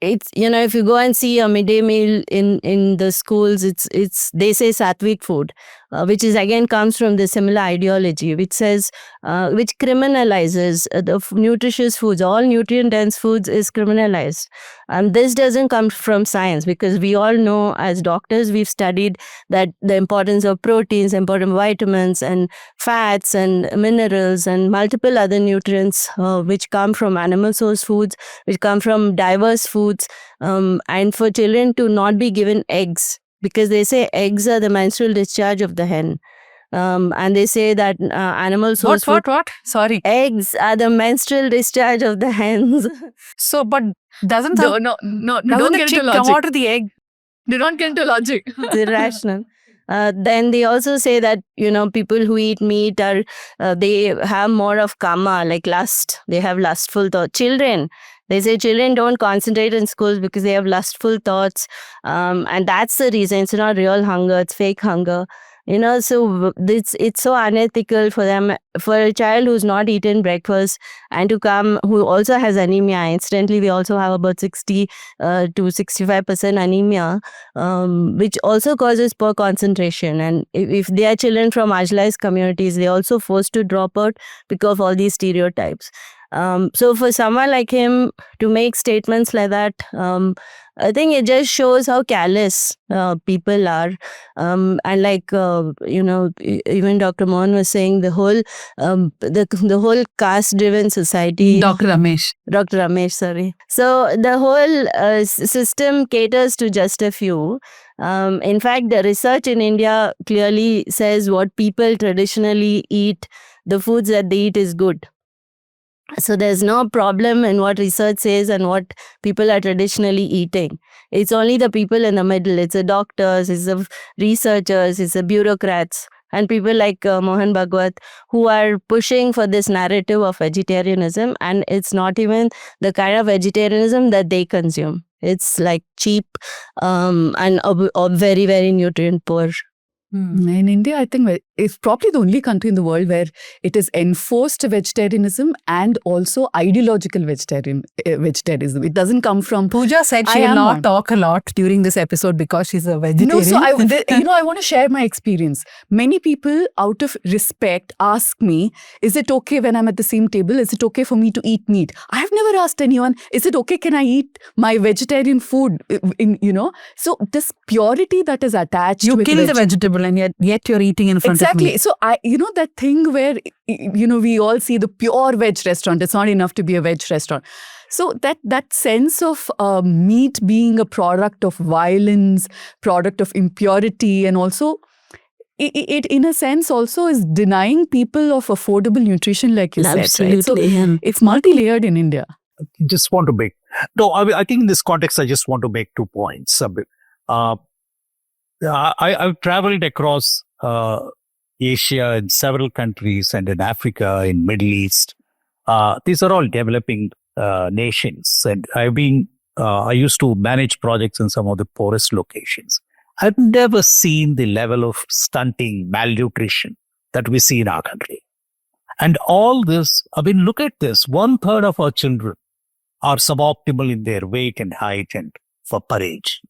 if you go and see a midday meal in the schools, they say Sattvic food. which is again comes from the similar ideology, which says, which criminalizes nutritious foods. All nutrient-dense foods is criminalized. And this doesn't come from science, because we all know as doctors, we've studied that the importance of proteins, important vitamins and fats and minerals and multiple other nutrients which come from animal source foods, which come from diverse foods, and for children to not be given eggs, because they say eggs are the menstrual discharge of the hen. And they say that animal source food, What? Sorry. eggs are the menstrual discharge of the hens. So, but doesn't No, the, no, no, doesn't don't the get chick into come logic. out of the egg? Do not get into logic. It's irrational. Then they also say that, people who eat meat are, they have more of kama, like lust. They have lustful thoughts. Children, they say children don't concentrate in schools because they have lustful thoughts. And that's the reason. It's not real hunger, it's fake hunger. So it's so unethical for them, for a child who's not eaten breakfast and to come, who also has anemia. Incidentally, we also have about 60 to 65% anemia, which also causes poor concentration. And if they are children from marginalized communities, they're also forced to drop out because of all these stereotypes. So for someone like him to make statements like that, I think it just shows how callous people are. And like, even Dr. Mohan was saying, the whole caste-driven society. Dr. Ramesh, sorry. So the whole system caters to just a few. In fact, the research in India clearly says what people traditionally eat, the foods that they eat is good. So there's no problem in what research says and what people are traditionally eating. It's only the people in the middle. It's the doctors, it's the researchers, it's the bureaucrats, and people like Mohan Bhagwat who are pushing for this narrative of vegetarianism. And it's not even the kind of vegetarianism that they consume. It's like cheap and very, very nutrient poor. In India, I think it's probably the only country in the world where it is enforced vegetarianism and also ideological vegetarianism. It doesn't come from... Pooja said she I will am not one. talk a lot during this episode because she's a vegetarian. No, so I want to share my experience. Many people, out of respect, ask me, is it okay when I'm at the same table? Is it okay for me to eat meat? I have never asked anyone, is it okay, can I eat my vegetarian food? So this purity that is attached You with kill the vegetable and yet you're eating in front of me. Exactly. So that thing where, we all see the pure veg restaurant. It's not enough to be a veg restaurant. So that sense of meat being a product of violence, product of impurity, and also it in a sense also is denying people of affordable nutrition, like you said. Right? So it's multi-layered in India. Just want to make... No, I think in this context, I just want to make 2 points. I've traveled across Asia in several countries and in Africa, in Middle East. These are all developing nations. And I used to manage projects in some of the poorest locations. I've never seen the level of stunting, malnutrition that we see in our country. And all this, look at this. 1/3 of our children are suboptimal in their weight and height and for per age.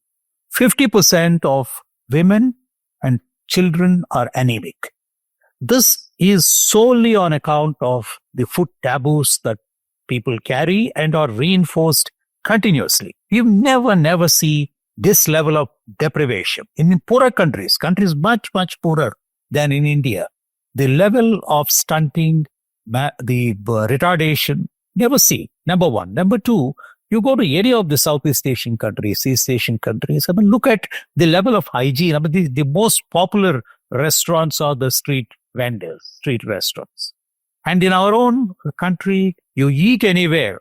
50% of women and children are anemic. This is solely on account of the food taboos that people carry and are reinforced continuously. You never see this level of deprivation. In poorer countries much, much poorer than in India, the level of stunting, the retardation, never see. Number one. Number two, you go to any of the Southeast Asian countries, East Asian countries, look at the level of hygiene. The most popular restaurants are the street vendors, street restaurants. And in our own country, you eat anywhere,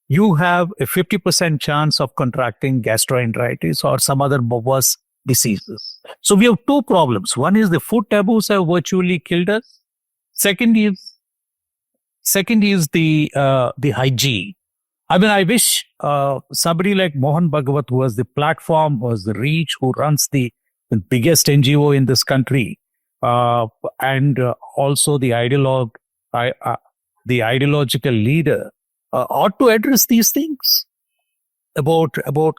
you have a 50% chance of contracting gastroenteritis or some other worse diseases. So we have 2 problems. One is the food taboos have virtually killed us. Second is the hygiene. I wish somebody like Mohan Bhagwat, who has the platform, who has the reach, who runs the biggest NGO in this country, and also the ideological leader, ought to address these things about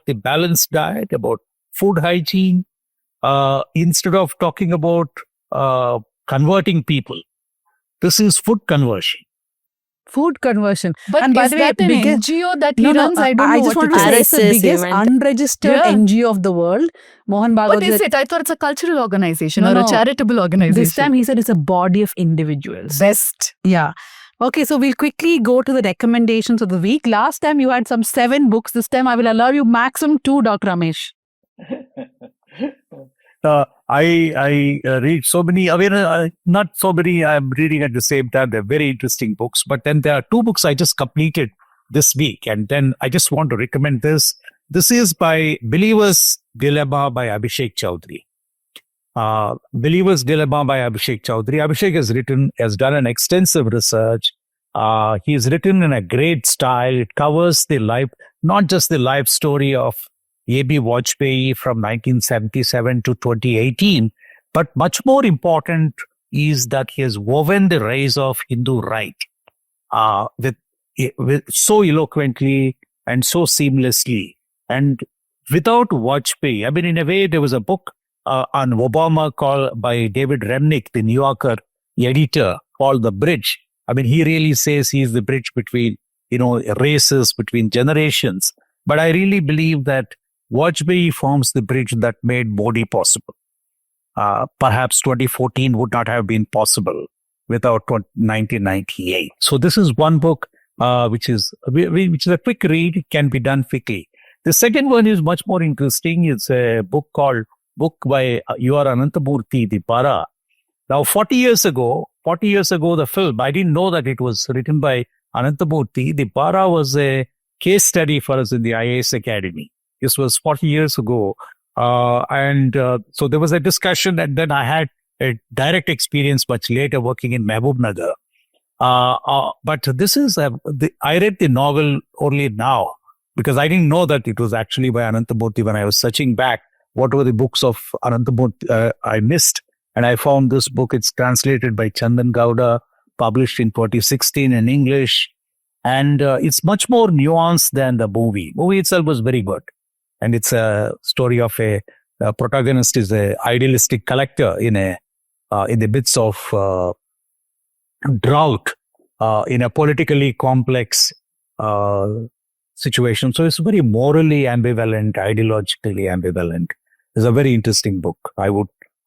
the balanced diet, about food hygiene, instead of talking about converting people, this is food conversion. Food conversion. But And by is the way, that an biggest- NGO that he runs? I don't know just what want it to is. say it's the RSS biggest event. unregistered Yeah. NGO of the world. Mohan What Bhagwat is said it? I thought it's a cultural organization No, or no. a charitable organization. this time he said it's a body of individuals. Best. Yeah. Okay, so we'll quickly go to the recommendations of the week. Last time you had some 7 books. This time I will allow you maximum 2, Dr. Ramesh. I read so many, not so many I'm reading at the same time. They're very interesting books. But then there are 2 books I just completed this week. And then I just want to recommend this. This is by Believer's Dilemma by Abhishek Chaudhary. Believer's Dilemma by Abhishek Chaudhary. Abhishek has done an extensive research. He's written in a great style. It covers the life, not just the life story of A.B. Vajpayee from 1977 to 2018, but much more important is that he has woven the rise of Hindu right with so eloquently and so seamlessly. And without Vajpayee, I mean, in a way, there was a book on Obama called by David Remnick, the New Yorker editor, called The Bridge. I mean, he really says he's the bridge between, races, between generations. But I really believe that Vajpayee forms the bridge that made Modi possible. Perhaps 2014 would not have been possible without 1998. So this is one book which is a quick read. It can be done quickly. The second one is much more interesting. It's a book by U.R. Ananthamurthy, The Para. Now, 40 years ago, the film, I didn't know that it was written by Ananthamurthy. The Para was a case study for us in the IAS Academy. This was 40 years ago. So there was a discussion, and then I had a direct experience much later working in Mehboob but this is, I read the novel only now because I didn't know that it was actually by Ananthamurthy. When I was searching back, what were the books of Ananthamurthy I missed? And I found this book. It's translated by Chandan Gowda, published in 2016 in English. And it's much more nuanced than the movie. The movie itself was very good. And it's a story of a protagonist is a idealistic collector in the midst of drought in a politically complex situation. So it's very morally ambivalent, ideologically ambivalent. It's a very interesting book.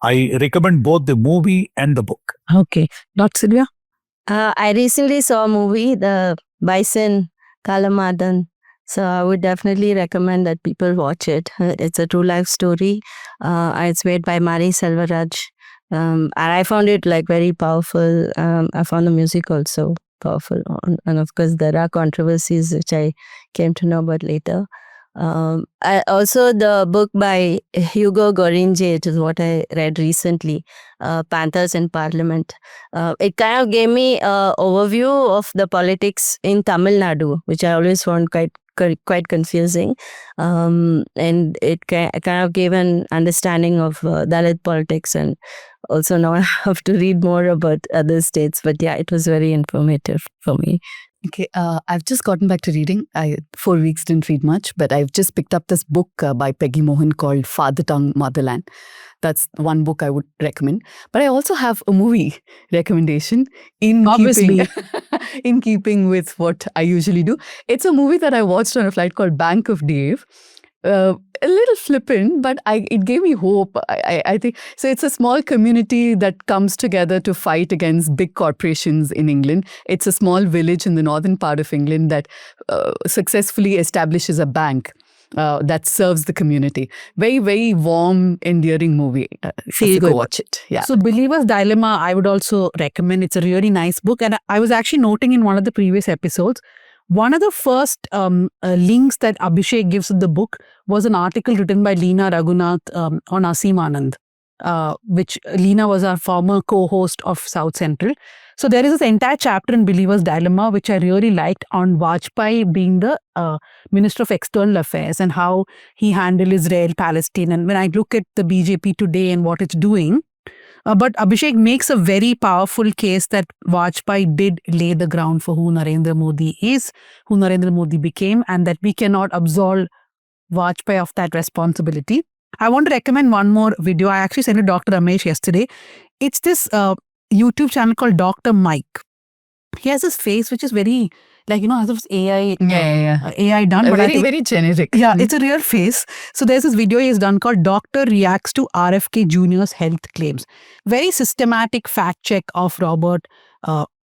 I recommend both the movie and the book. Okay. Dr. Sylvia? I recently saw a movie, The Bison Kalamadan. So I would definitely recommend that people watch it. It's a true life story. It's made by Mari Selvaraj. And I found it very powerful. I found the music also powerful. And of course, there are controversies which I came to know about later. Also, the book by Hugo Goringe, which is what I read recently, Panthers in Parliament. It kind of gave me an overview of the politics in Tamil Nadu, which I always found quite confusing. And it kind of gave an understanding of Dalit politics, and also now I have to read more about other states. But yeah, it was very informative for me. Okay, I've just gotten back to reading. 4 weeks didn't read much, but I've just picked up this book by Peggy Mohan called Father Tongue Motherland. That's one book I would recommend. But I also have a movie recommendation in keeping with what I usually do. It's a movie that I watched on a flight called Bank of Dave. A little flippant, but it gave me hope. I think so. It's a small community that comes together to fight against big corporations in England. It's a small village in the northern part of England that successfully establishes a bank that serves the community. Very, very warm, endearing movie. Feel go good. watch it. Yeah. So Believer's Dilemma, I would also recommend. It's a really nice book. And I was actually noting in one of the previous episodes, one of the first links that Abhishek gives in the book was an article written by Leena Raghunath on Asim Anand, which Leena was our former co-host of South Central. So there is this entire chapter in Believer's Dilemma, which I really liked, on Vajpayee being the Minister of External Affairs and how he handled Israel, Palestine. And when I look at the BJP today and what it's doing, but Abhishek makes a very powerful case that Vajpayee did lay the ground for who Narendra Modi is, who Narendra Modi became, and that we cannot absolve Vajpayee of that responsibility. I want to recommend one more video. I actually sent it to Dr. Ramesh yesterday. It's this YouTube channel called Dr. Mike. He has this face which is very, like, as if it's AI, AI done. But I think, very generic. yeah, it's a real face. So there's this video he's done called Doctor Reacts to RFK Jr.'s Health Claims. Very systematic fact check of Robert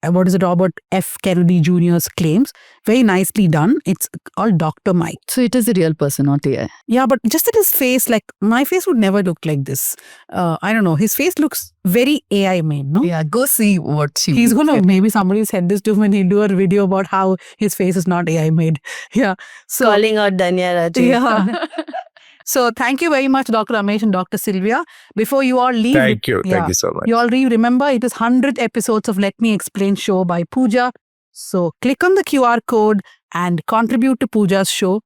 F. Kennedy Jr.'s claims. Very nicely done. It's called Dr. Mike. So it is a real person, not AI. Yeah, but just at his face, like, my face would never look like this. I don't know. His face looks very AI made, no? Yeah, go see what she. He's gonna, maybe somebody said this to him and he'll do a video about how his face is not AI made. Yeah. So, Calling out Dhanya, Rajesh. yeah. So thank you very much, Dr. Ramesh and Dr. Sylvia. Before you all leave. Thank you. Thank you so much. You all remember it is 100th episodes of Let Me Explain show by Pooja. So click on the QR code and contribute to Pooja's show.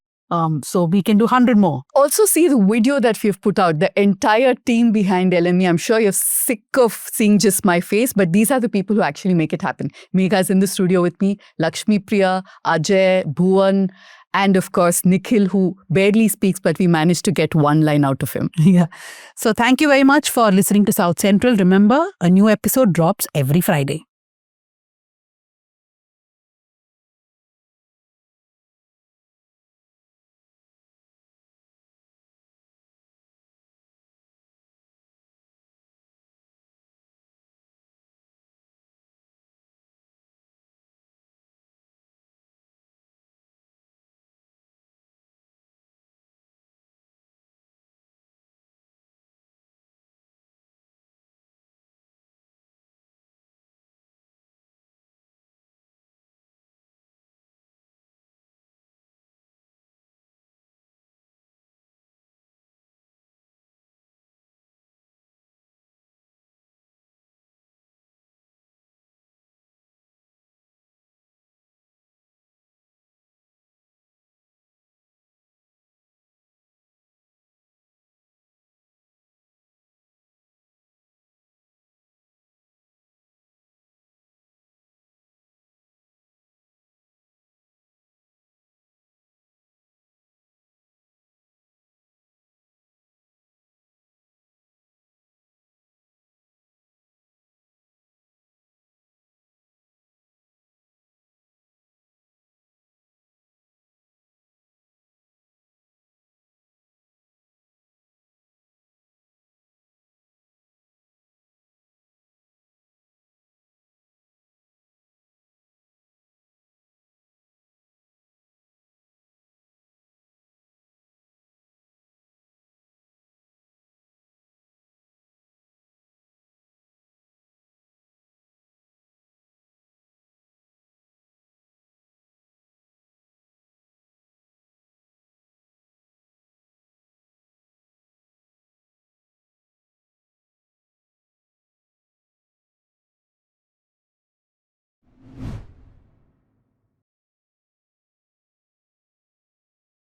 So we can do 100 more. Also see the video that we've put out, the entire team behind LME. I'm sure you're sick of seeing just my face, but these are the people who actually make it happen. Megha's in the studio with me, Lakshmi Priya, Ajay, Bhuvan, and of course, Nikhil, who barely speaks, but we managed to get one line out of him. Yeah. So thank you very much for listening to South Central. Remember, a new episode drops every Friday.